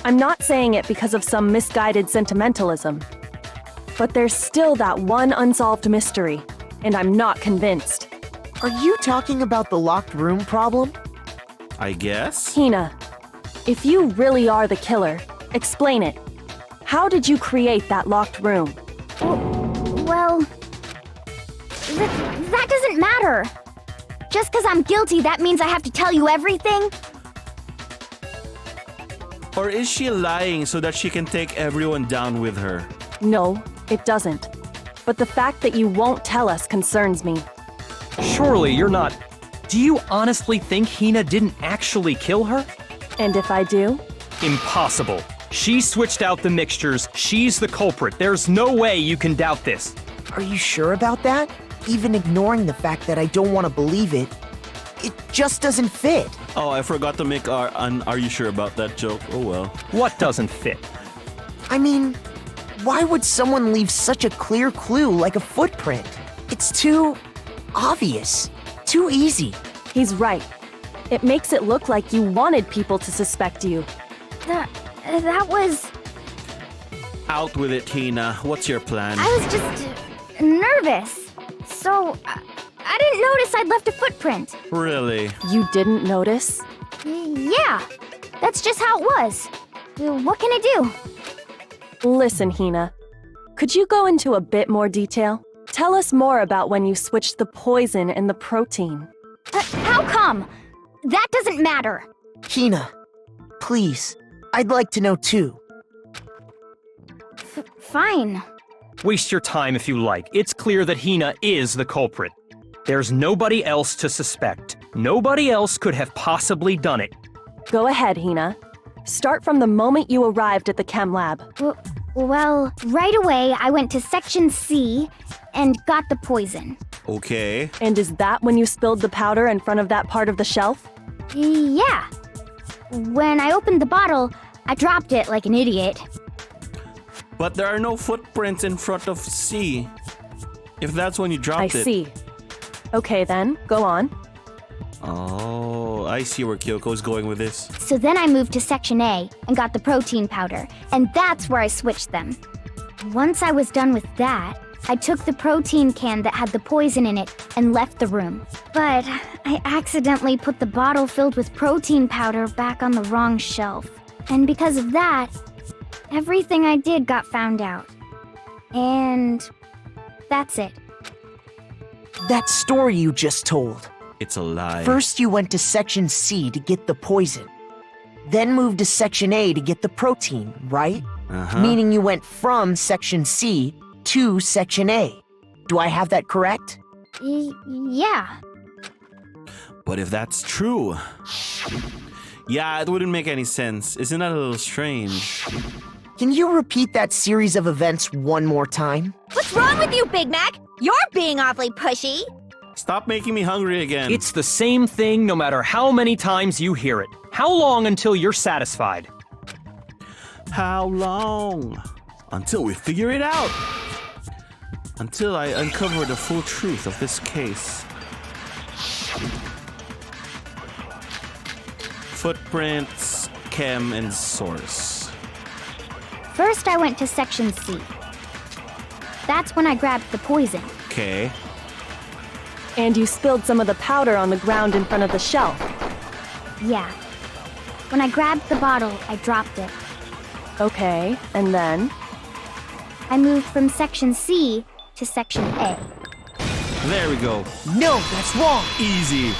I'm not saying it because of some misguided sentimentalism. But there's still that one unsolved mystery, and I'm not convinced.
Are you talking about the locked room problem?
I guess.
Hina, if you really are the killer, explain it. How did you create that locked room?
Well, that doesn't matter. Just because I'm guilty, that means I have to tell you everything?
Or is she lying so that she can take everyone down with her?
No, it doesn't. But the fact that you won't tell us concerns me.
Surely you're not. Do you honestly think Hina didn't actually kill her?
And if I do?
Impossible. She switched out the mixtures. She's the culprit. There's no way you can doubt this.
Are you sure about that? Even ignoring the fact that I don't want to believe it, it just doesn't fit.
Oh, I forgot to make our are you sure about that joke? Oh well.
What doesn't fit?
I mean, why would someone leave such a clear clue like a footprint? It's too obvious, too easy.
He's right. It makes it look like you wanted people to suspect you.
That was...
Out with it, Hina. What's your plan?
I was just nervous. So, I didn't notice I'd left a footprint.
Really?
You didn't notice?
Yeah, that's just how it was. What can I do?
Listen, Hina. Could you go into a bit more detail? Tell us more about when you switched the poison and the protein.
How come? That doesn't matter.
Hina, please, I'd like to know too.
Fine.
Waste your time if you like. It's clear that Hina is the culprit. There's nobody else to suspect. Nobody else could have possibly done it.
Go ahead, Hina. Start from the moment you arrived at the chem lab.
Well, right away I went to Section C and got the poison.
Okay.
And is that when you spilled the powder in front of that part of the shelf?
Yeah. When I opened the bottle, I dropped it like an idiot.
But there are no footprints in front of C. If that's when you dropped it.
I see. Okay then, go on.
Oh, I see where Kyoko's going with this.
So then I moved to Section A and got the protein powder, and that's where I switched them. Once I was done with that, I took the protein can that had the poison in it and left the room. But I accidentally put the bottle filled with protein powder back on the wrong shelf. And because of that, everything I did got found out. And that's it.
That story you just told.
It's a lie.
First you went to Section C to get the poison. Then moved to Section A to get the protein, right?
Uh-huh.
Meaning you went from Section C to Section A. Do I have that correct?
Yeah.
But if that's true... Yeah, it wouldn't make any sense. Isn't that a little strange?
Can you repeat that series of events one more time?
What's wrong with you, Big Mac? You're being awfully pushy.
Stop making me hungry again.
It's the same thing no matter how many times you hear it. How long until you're satisfied?
How long? Until we figure it out. Until I uncover the full truth of this case. Footprints, chem, and source.
First, I went to Section C. That's when I grabbed the poison.
Okay.
And you spilled some of the powder on the ground in front of the shelf.
Yeah. When I grabbed the bottle, I dropped it.
Okay, and then?
I moved from Section C to Section A.
There we go.
No, that's wrong.
Easy.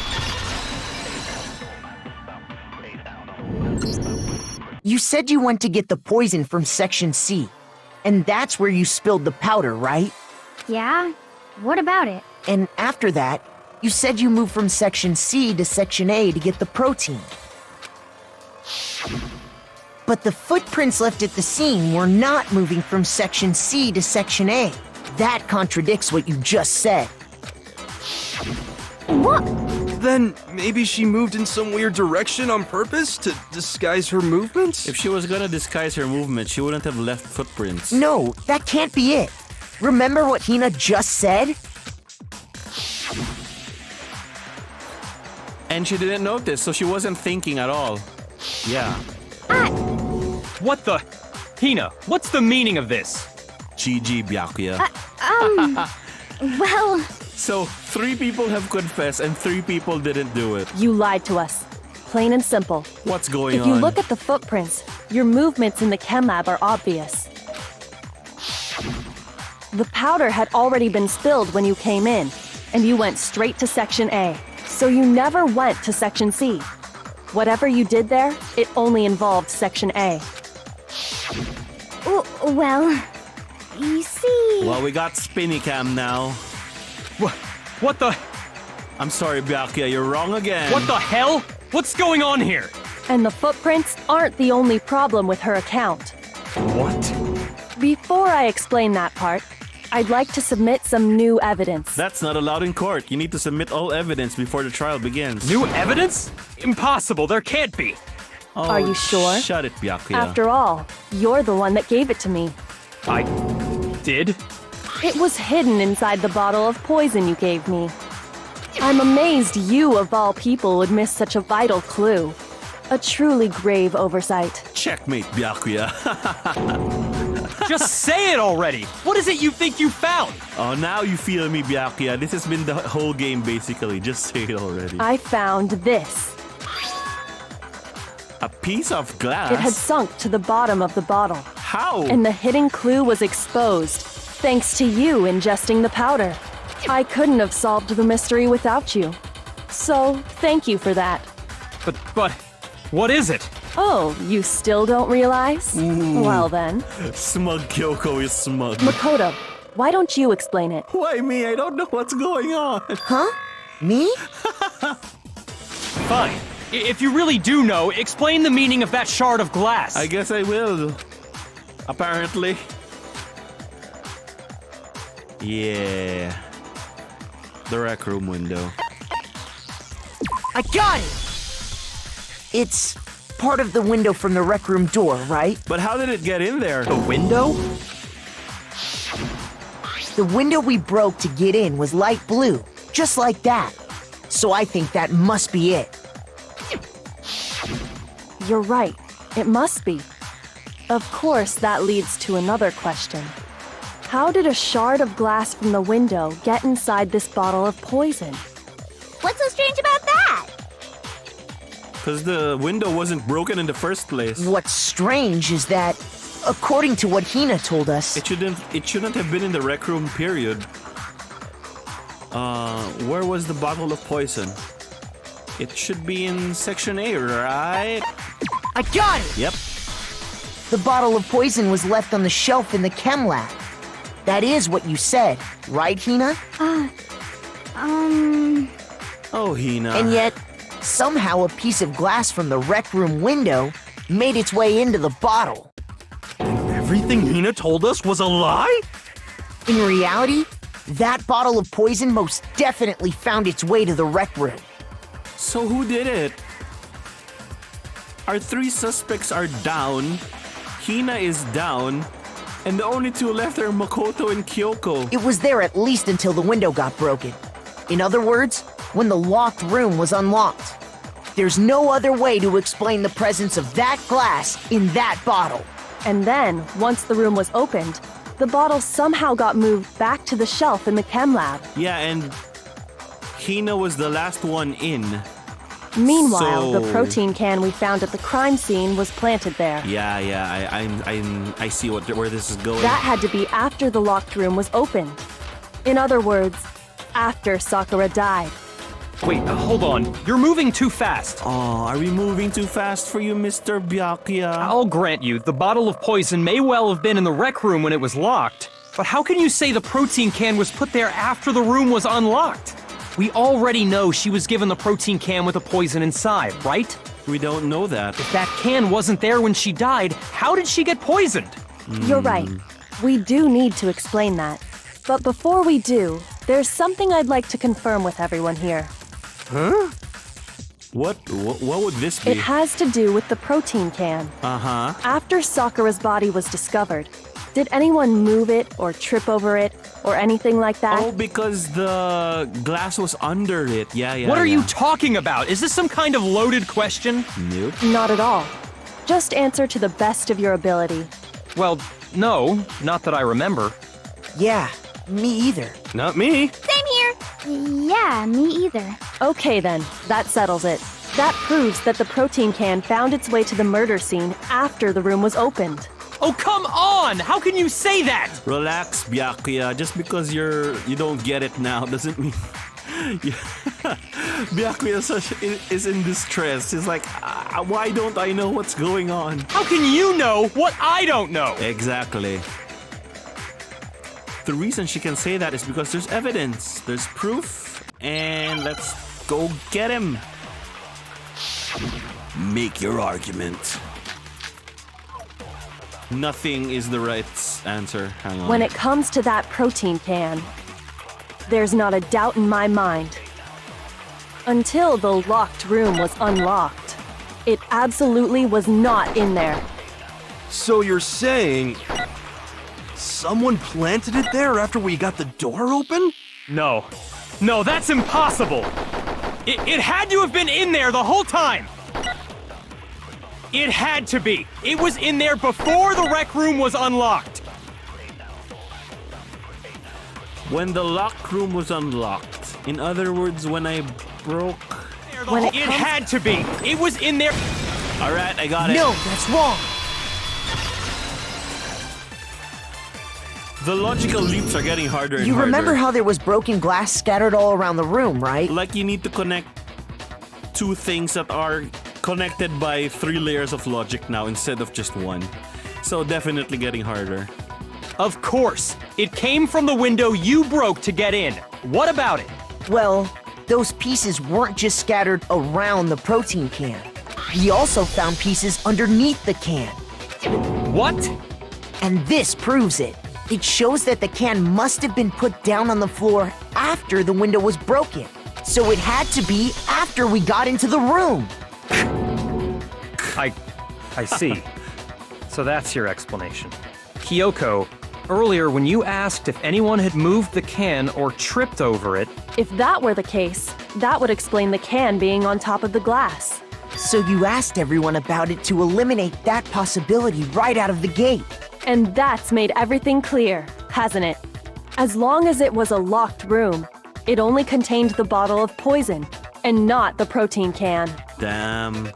You said you went to get the poison from Section C. And that's where you spilled the powder, right?
Yeah? What about it?
And after that, you said you moved from Section C to Section A to get the protein. But the footprints left at the scene were not moving from Section C to Section A. That contradicts what you just said.
What?
Then maybe she moved in some weird direction on purpose to disguise her movements?
If she was gonna disguise her movement, she wouldn't have left footprints.
No, that can't be it. Remember what Hina just said?
And she didn't notice, so she wasn't thinking at all. Yeah.
What the? Hina, what's the meaning of this?
GG, Byakuya.
Well,
So, 3 people have confessed and 3 people didn't do it.
You lied to us. Plain and simple.
What's going
If
on?
you look at the footprints, your movements in the Chemlab are obvious. The powder had already been spilled when you came in, and you went straight to Section A. So you never went to Section C. Whatever you did there, it only involved Section A.
well, you see...
Well, we got spinny cam now.
What the?
I'm sorry, Byakuya, you're wrong again.
What the hell? What's going on here?
And the footprints aren't the only problem with her account.
What?
Before I explain that part, I'd like to submit some new evidence.
That's not allowed in court. You need to submit all evidence before the trial begins.
New evidence? Impossible, there can't be.
Oh,
Are you sure?
Shut it, Byakuya.
After all, you're the one that gave it to me.
I did?
It was hidden inside the bottle of poison you gave me. I'm amazed you, of all people, would miss such a vital clue. A truly grave oversight.
Checkmate, Byakuya.
Just say it already! What is it you think you found?
Oh, now you feel me, Byakuya. This has been the whole game, basically. Just say it already.
I found this.
A piece of glass?
It had sunk to the bottom of the bottle.
How?
And the hidden clue was exposed, thanks to you ingesting the powder. I couldn't have solved the mystery without you. So, thank you for that.
But, what is it?
Oh, you still don't realize? Well then.
Smug Kyoko is smug.
Makoto, why don't you explain it?
Why me? I don't know what's going on.
Huh? Me?
Fine. If you really do know, explain the meaning of that shard of glass.
I guess I will. Apparently. Yeah. The rec room window.
I got it! It's part of the window from the rec room door, right?
But how did it get in there?
The window?
The window we broke to get in was light blue, just like that. So I think that must be it.
You're right. It must be. Of course, that leads to another question. How did a shard of glass from the window get inside this bottle of poison?
What's so strange about that?
Because the window wasn't broken in the first place.
What's strange is that, according to what Hina told us,
It shouldn't have been in the rec room, period. Where was the bottle of poison? It should be in Section A, right?
I got it!
Yep.
The bottle of poison was left on the shelf in the chem lab. That is what you said, right, Hina?
Oh, Hina.
And yet, somehow a piece of glass from the rec room window made its way into the bottle.
Everything Hina told us was a lie?
In reality, that bottle of poison most definitely found its way to the rec room.
So who did it? Our 3 suspects are down. Hina is down. And the only 2 left are Makoto and Kyoko.
It was there at least until the window got broken. In other words, when the locked room was unlocked. There's no other way to explain the presence of that glass in that bottle.
And then, once the room was opened, the bottle somehow got moved back to the shelf in the chem lab.
Yeah, and Hina was the last one in.
Meanwhile,
So-
the protein can we found at the crime scene was planted there.
Yeah, I see where this is going.
That had to be after the locked room was opened. In other words, after Sakura died.
Wait, hold on. You're moving too fast.
Oh, are we moving too fast for you, Mr. Byakuya?
I'll grant you, the bottle of poison may well have been in the rec room when it was locked. But how can you say the protein can was put there after the room was unlocked? We already know she was given the protein can with the poison inside, right?
We don't know that.
If that can wasn't there when she died, how did she get poisoned?
You're right. We do need to explain that. But before we do, there's something I'd like to confirm with everyone here.
What would this be?
It has to do with the protein can.
Uh-huh.
After Sakura's body was discovered, did anyone move it or trip over it or anything like that?
Oh, because the glass was under it. Yeah.
What are you talking about? Is this some kind of loaded question?
Nope.
Not at all. Just answer to the best of your ability.
Well, no, not that I remember.
Yeah, me either.
Not me.
Same here. Yeah, me either.
Okay then, that settles it. That proves that the protein can found its way to the murder scene after the room was opened.
Oh, come on! How can you say that?
Relax, Byakuya. Just because you don't get it now doesn't mean... Byakuya is in distress. He's like, why don't I know what's going on?
How can you know what I don't know?
Exactly. The reason she can say that is because there's evidence, there's proof, and let's go get him. Make your argument. Nothing is the right answer. Hang on.
When it comes to that protein can, there's not a doubt in my mind. Until the locked room was unlocked, it absolutely was not in there.
So you're saying someone planted it there after we got the door open?
No, that's impossible! It had to have been in there the whole time! It had to be! It was in there before the rec room was unlocked!
When the locked room was unlocked. In other words, when I broke...
It had to be! It was in there...
Alright, I got it.
No, that's wrong.
The logical leaps are getting harder and
You
harder.
remember how there was broken glass scattered all around the room, right?
Like you need to connect two things that are connected by 3 layers of logic now instead of just one. So definitely getting harder.
Of course! It came from the window you broke to get in. What about it?
Well, those pieces weren't just scattered around the protein can. We also found pieces underneath the can.
What?
And this proves it. It shows that the can must have been put down on the floor after the window was broken. So it had to be after we got into the room.
I see. So that's your explanation. Kyoko, earlier when you asked if anyone had moved the can or tripped over it...
If that were the case, that would explain the can being on top of the glass.
So you asked everyone about it to eliminate that possibility right out of the gate.
And that's made everything clear, hasn't it? As long as it was a locked room, it only contained the bottle of poison, and not the protein can.
Damn.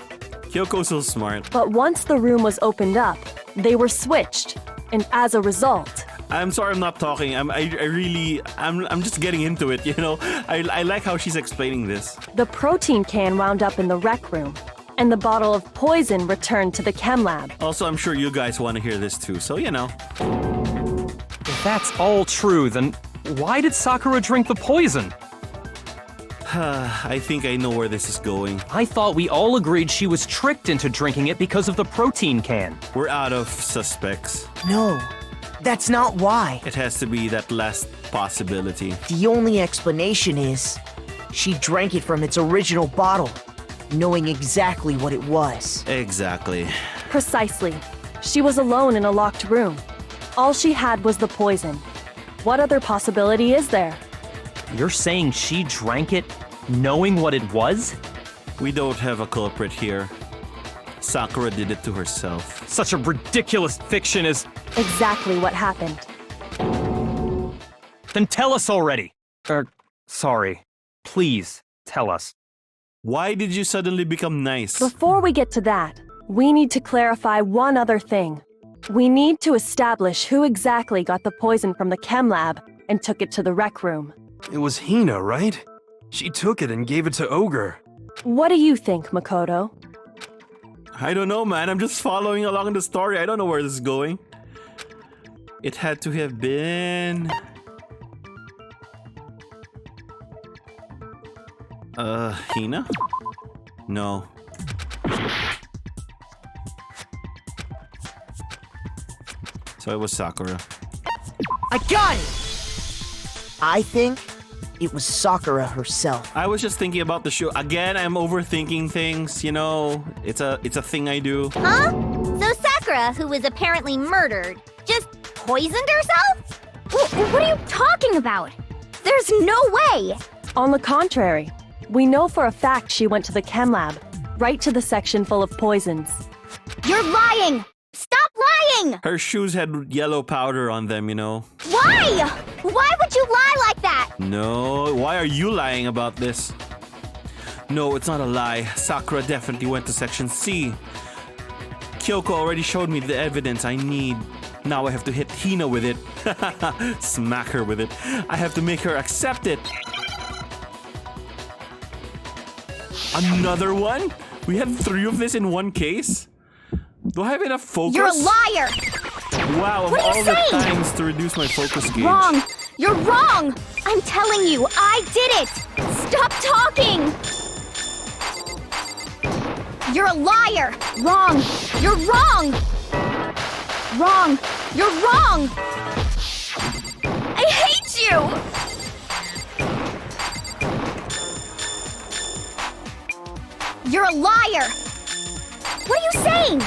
Kyoko's so smart.
But once the room was opened up, they were switched, and as a result...
I'm sorry I'm not talking. I'm just getting into it, you know? I like how she's explaining this.
The protein can wound up in the rec room, and the bottle of poison returned to the Chemlab.
Also, I'm sure you guys want to hear this too, so you know.
If that's all true, then why did Sakura drink the poison?
I think I know where this is going.
I thought we all agreed she was tricked into drinking it because of the protein can.
We're out of suspects.
No, that's not why.
It has to be that last possibility.
The only explanation is she drank it from its original bottle, knowing exactly what it was.
Exactly.
Precisely. She was alone in a locked room. All she had was the poison. What other possibility is there?
You're saying she drank it knowing what it was?
We don't have a culprit here. Sakura did it to herself.
Such a ridiculous fiction is...
Exactly what happened.
Then tell us already. Sorry. Please, tell us.
Why did you suddenly become nice?
Before we get to that, we need to clarify one other thing. We need to establish who exactly got the poison from the Chemlab and took it to the rec room.
It was Hina, right? She took it and gave it to Ogre.
What do you think, Makoto?
I don't know, man. I'm just following along the story. I don't know where this is going. It had to have been... Hina? No. So it was Sakura.
I got it! I think it was Sakura herself.
I was just thinking about the show. Again, I'm overthinking things, you know. It's a thing I do.
Huh? So Sakura, who was apparently murdered, just poisoned herself? What are you talking about? There's no way!
On the contrary, we know for a fact she went to the Chemlab, right to the section full of poisons.
You're lying! Stop lying!
Her shoes had yellow powder on them, you know.
Why? Why would you lie like that?
No, why are you lying about this? No, it's not a lie. Sakura definitely went to Section C. Kyoko already showed me the evidence I need. Now I have to hit Hina with it. Smack her with it. I have to make her accept it. Another one? We had 3 of this in one case? Do I have enough focus?
You're a liar!
Wow, of
What are you
all the
saying?
times to reduce my focus gauge.
Wrong! You're wrong! I'm telling you, I did it! Stop talking! You're a liar! Wrong! You're wrong! Wrong! You're wrong! I hate you! You're a liar! What are you saying?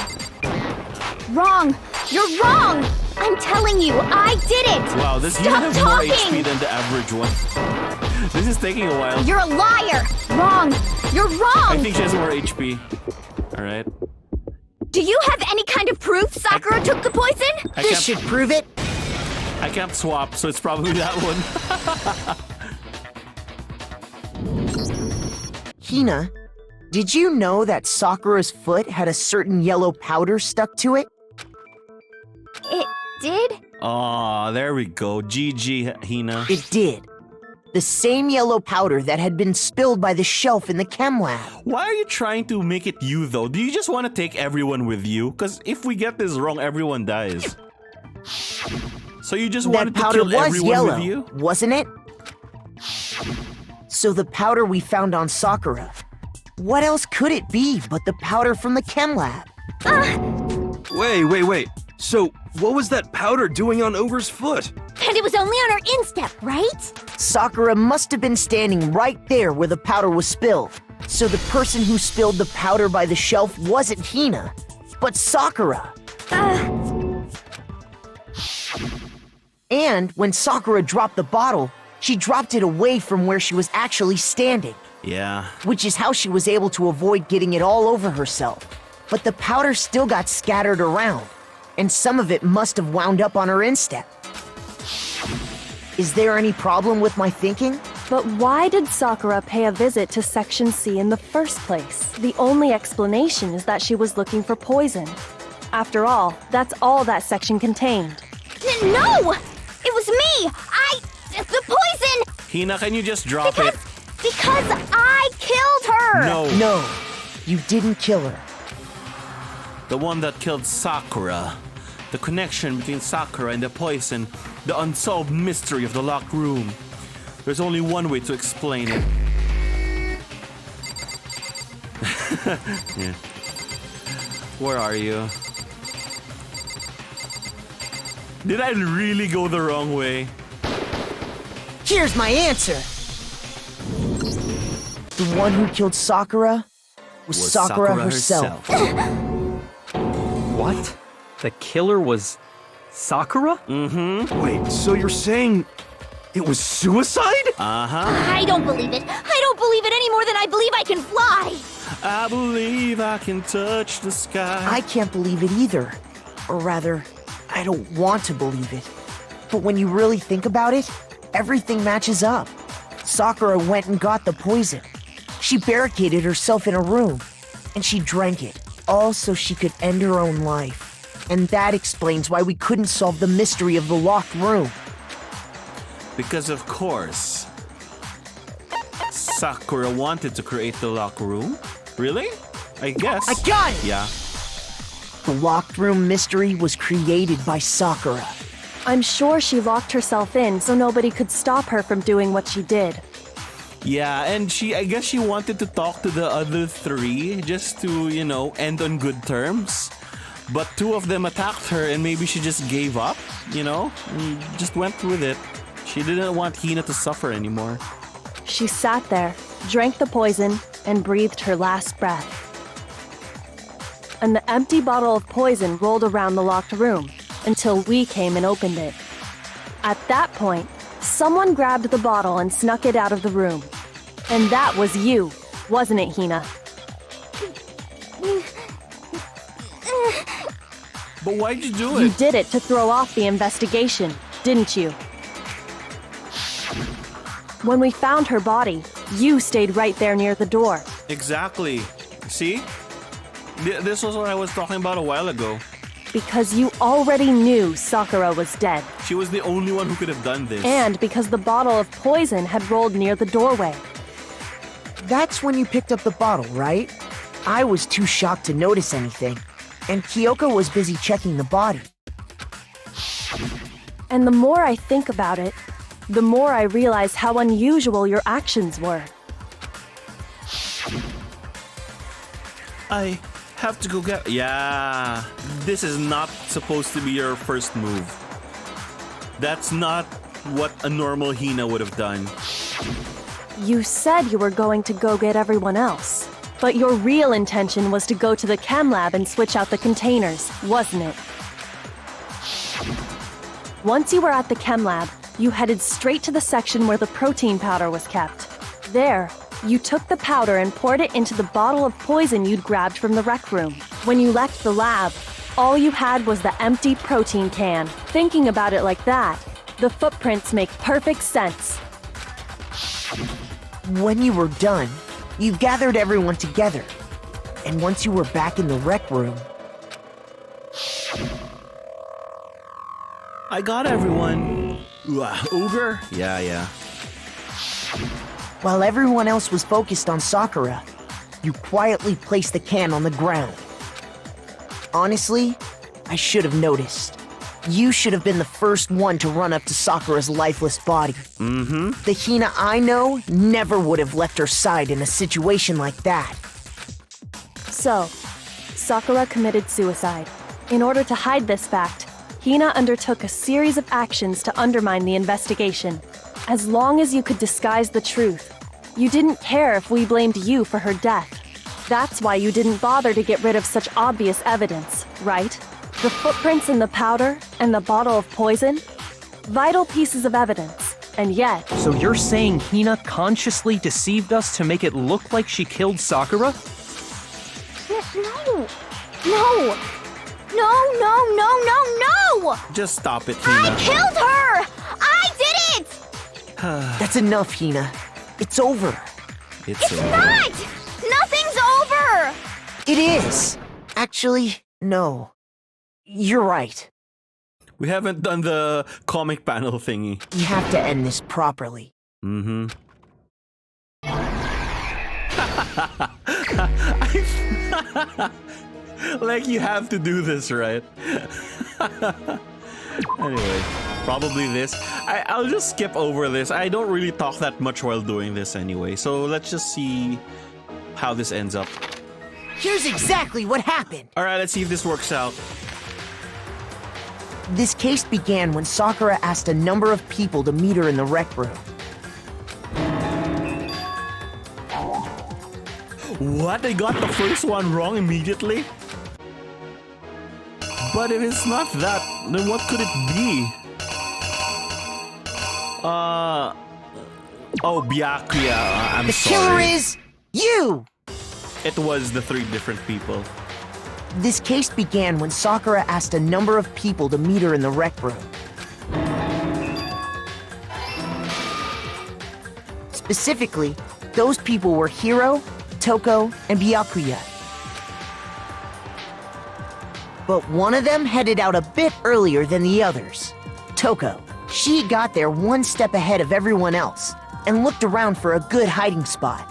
Wrong! You're wrong! I'm telling you, I did it!
Wow, this unit
Stop
has
talking!
more HP than the average one. This is taking a while.
You're a liar! Wrong! You're wrong!
I think she has more HP. Alright.
Do you have any kind of proof Sakura took the poison?
This should prove it.
I can't swap, so it's probably that one.
Hina, did you know that Sakura's foot had a certain yellow powder stuck to it?
It did?
Aw, there we go. GG, Hina.
It did. The same yellow powder that had been spilled by the shelf in the chem lab.
Why are you trying to make it you, though? Do you just want to take everyone with you? Because if we get this wrong, everyone dies. So you just
That
wanted to
powder
kill
was
everyone
yellow,
with you?
wasn't it? So the powder we found on Sakura. What else could it be but the powder from the chem lab?
Wait. So, what was that powder doing on Ogre's foot?
And it was only on her instep, right?
Sakura must have been standing right there where the powder was spilled. So the person who spilled the powder by the shelf wasn't Hina, but Sakura. And when Sakura dropped the bottle, she dropped it away from where she was actually standing,
Yeah.
which is how she was able to avoid getting it all over herself. But the powder still got scattered around, and some of it must have wound up on her instep. Is there any problem with my thinking?
But why did Sakura pay a visit to Section C in the first place? The only explanation is that she was looking for poison. After all, that's all that section contained.
No! It was me! The poison!
Hina, can you just drop it?
Because I killed her!
No, you didn't kill her.
The one that killed Sakura. The connection between Sakura and the poison. The unsolved mystery of the locked room. There's only one way to explain it. Yeah. Where are you? Did I really go the wrong way?
Here's my answer. The one who killed Sakura was Sakura herself.
What? The killer was Sakura?
Wait, so you're saying it was suicide?
I don't believe it. I don't believe it any more than I believe I can fly.
I believe I can touch the sky.
I can't believe it either. Or rather, I don't want to believe it. But when you really think about it, everything matches up. Sakura went and got the poison. She barricaded herself in a room, and she drank it, all so she could end her own life. And that explains why we couldn't solve the mystery of the locked room.
Because of course, Sakura wanted to create the locked room. Really? I guess.
I got it!
Yeah.
The locked room mystery was created by Sakura.
I'm sure she locked herself in so nobody could stop her from doing what she did.
Yeah, and I guess she wanted to talk to the other 3 just to, end on good terms. But 2 of them attacked her and maybe she just gave up, and just went with it. She didn't want Hina to suffer anymore.
She sat there, drank the poison, and breathed her last breath. And the empty bottle of poison rolled around the locked room until we came and opened it. At that point, someone grabbed the bottle and snuck it out of the room. And that was you, wasn't it, Hina?
But why'd you do
You
it?
did it to throw off the investigation, didn't you? When we found her body, you stayed right there near the door.
Exactly. See? This was what I was talking about a while ago.
Because you already knew Sakura was dead.
She was the only one who could have done this.
And because the bottle of poison had rolled near the doorway.
That's when you picked up the bottle, right? I was too shocked to notice anything, and Kyoko was busy checking the body.
And the more I think about it, the more I realize how unusual your actions were.
I have to go get... Yeah, this is not supposed to be your first move. That's not what a normal Hina would have done.
You said you were going to go get everyone else. But your real intention was to go to the Chemlab and switch out the containers, wasn't it? Once you were at the Chemlab, you headed straight to the section where the protein powder was kept. There, you took the powder and poured it into the bottle of poison you'd grabbed from the rec room. When you left the lab, all you had was the empty protein can. Thinking about it like that, the footprints make perfect sense.
When you were done, you gathered everyone together. And once you were back in the rec room,
I got everyone. Ogre? Yeah.
while everyone else was focused on Sakura, you quietly placed the can on the ground. Honestly, I should have noticed. You should have been the first one to run up to Sakura's lifeless body.
Mm-hmm.
The Hina I know never would have left her side in a situation like that.
So, Sakura committed suicide. In order to hide this fact, Hina undertook a series of actions to undermine the investigation. As long as you could disguise the truth, you didn't care if we blamed you for her death. That's why you didn't bother to get rid of such obvious evidence, right? The footprints in the powder and the bottle of poison? Vital pieces of evidence, and yet...
So you're saying Hina consciously deceived us to make it look like she killed Sakura?
No!
Just stop it,
I
Hina.
killed her! I did it!
That's enough, Hina. It's over.
It's over.
Not! Nothing's over!
It is. Actually, no. You're right.
We haven't done the comic panel thingy.
You have to end this properly.
Mm-hmm. Like you have to do this, right? Anyway, probably this. I'll just skip over this. I don't really talk that much while doing this anyway. So let's just see how this ends up.
Here's exactly what happened.
Alright, let's see if this works out.
This case began when Sakura asked a number of people to meet her in the rec room.
What? They got the first one wrong immediately? But if it's not that, then what could it be? Oh, Byakuya. I'm
The
sorry.
killer is you!
It was the 3 different people.
This case began when Sakura asked a number of people to meet her in the rec room. Specifically, those people were Hiro, Toko, and Byakuya. But one of them headed out a bit earlier than the others. Toko. She got there one step ahead of everyone else and looked around for a good hiding spot.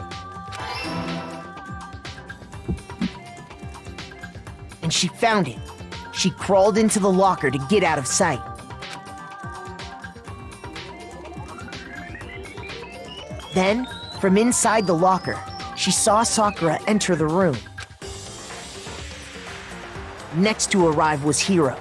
And she found it. She crawled into the locker to get out of sight. Then, from inside the locker, she saw Sakura enter the room. Next to arrive was Hiro.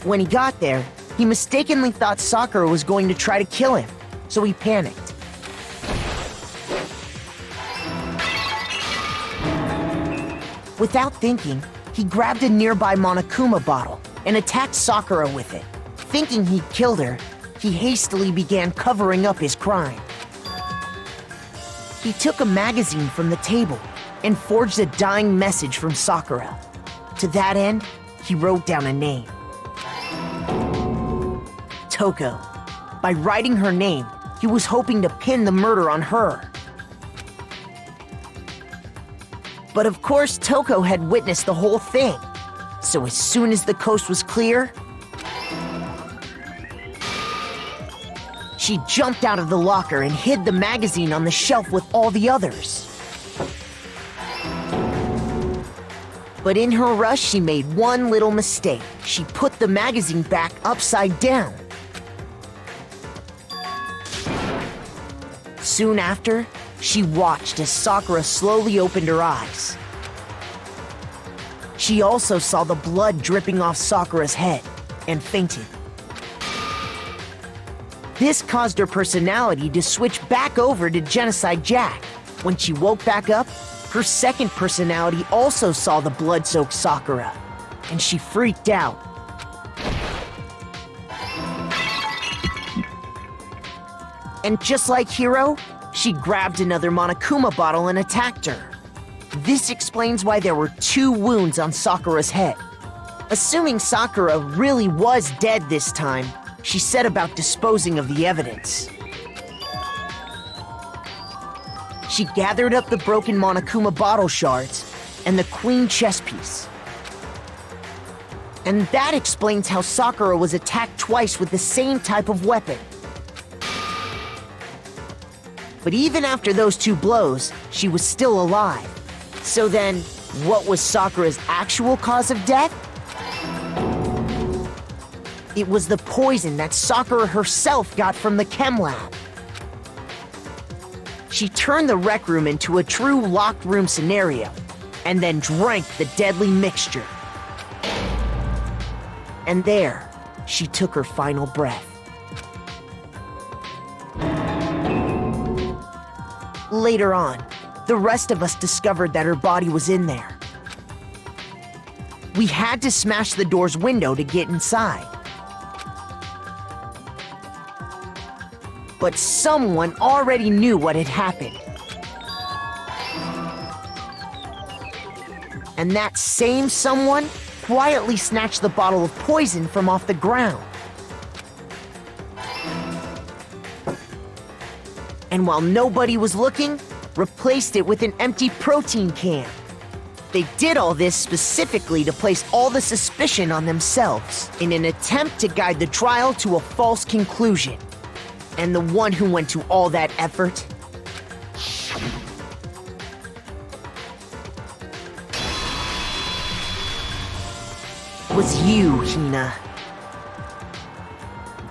When he got there, he mistakenly thought Sakura was going to try to kill him, so he panicked. Without thinking, he grabbed a nearby Monokuma bottle and attacked Sakura with it. Thinking he'd killed her, he hastily began covering up his crime. He took a magazine from the table and forged a dying message from Sakura. To that end, he wrote down a name. Toko. By writing her name, he was hoping to pin the murder on her. But of course, Toko had witnessed the whole thing. So as soon as the coast was clear, she jumped out of the locker and hid the magazine on the shelf with all the others. But in her rush, she made one little mistake. She put the magazine back upside down. Soon after, she watched as Sakura slowly opened her eyes. She also saw the blood dripping off Sakura's head and fainted. This caused her personality to switch back over to Genocide Jack. When she woke back up, her second personality also saw the blood-soaked Sakura, and she freaked out. And just like Hiro, she grabbed another Monokuma bottle and attacked her. This explains why there were 2 wounds on Sakura's head. Assuming Sakura really was dead this time, she set about disposing of the evidence. She gathered up the broken Monokuma bottle shards and the queen chess piece. And that explains how Sakura was attacked twice with the same type of weapon. But even after those 2 blows, she was still alive. So then, what was Sakura's actual cause of death? It was the poison that Sakura herself got from the Chemlab. She turned the rec room into a true locked room scenario, and then drank the deadly mixture. And there, she took her final breath. Later on, the rest of us discovered that her body was in there. We had to smash the door's window to get inside. But someone already knew what had happened. And that same someone quietly snatched the bottle of poison from off the ground. And while nobody was looking, replaced it with an empty protein can. They did all this specifically to place all the suspicion on themselves in an attempt to guide the trial to a false conclusion. And the one who went to all that effort was you, Hina.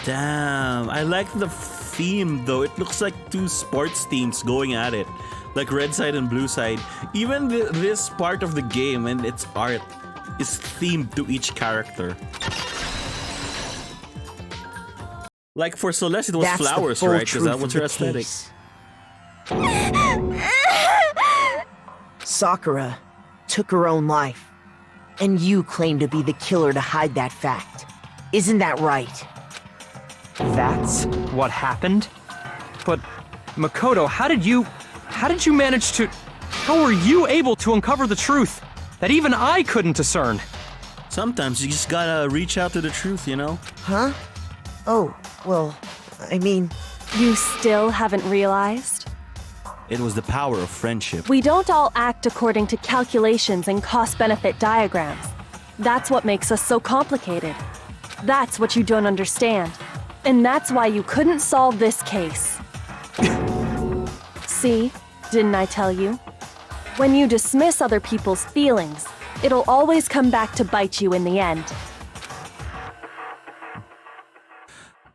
Damn, I like the theme though. It looks like 2 sports teams going at it, like red side and blue side. Even this part of the game and its art is themed to each character. Like for Celeste, it was
That's
flowers,
the full
right? Because that
truth
was
of
her
the
aesthetic.
case. Sakura took her own life, and you claim to be the killer to hide that fact. Isn't that right?
That's what happened? But, Makoto, how did you manage to... How were you able to uncover the truth that even I couldn't discern?
Sometimes you just gotta reach out to the truth, you know?
Huh? Oh, well, I mean...
You still haven't realized?
It was the power of friendship.
We don't all act according to calculations and cost-benefit diagrams. That's what makes us so complicated. That's what you don't understand. And that's why you couldn't solve this case. See? Didn't I tell you? When you dismiss other people's feelings, it'll always come back to bite you in the end.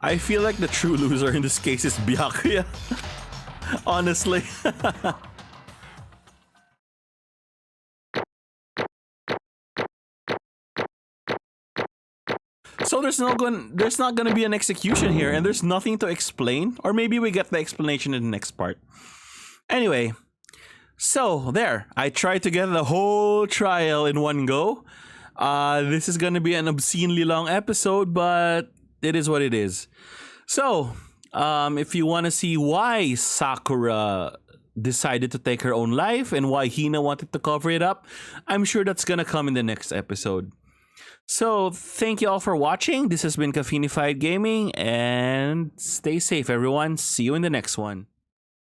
I feel like the true loser in this case is Byakuya. Honestly. So there's not gonna be an execution here, and there's nothing to explain, or maybe we get the explanation in the next part. Anyway, So, there. I tried to get the whole trial in one go. This is going to be an obscenely long episode, but it is what it is. So, if you want to see why Sakura decided to take her own life and why Hina wanted to cover it up, I'm sure that's going to come in the next episode. So, thank you all for watching. This has been Caffeinified Gaming, and stay safe, everyone. See you in the next one.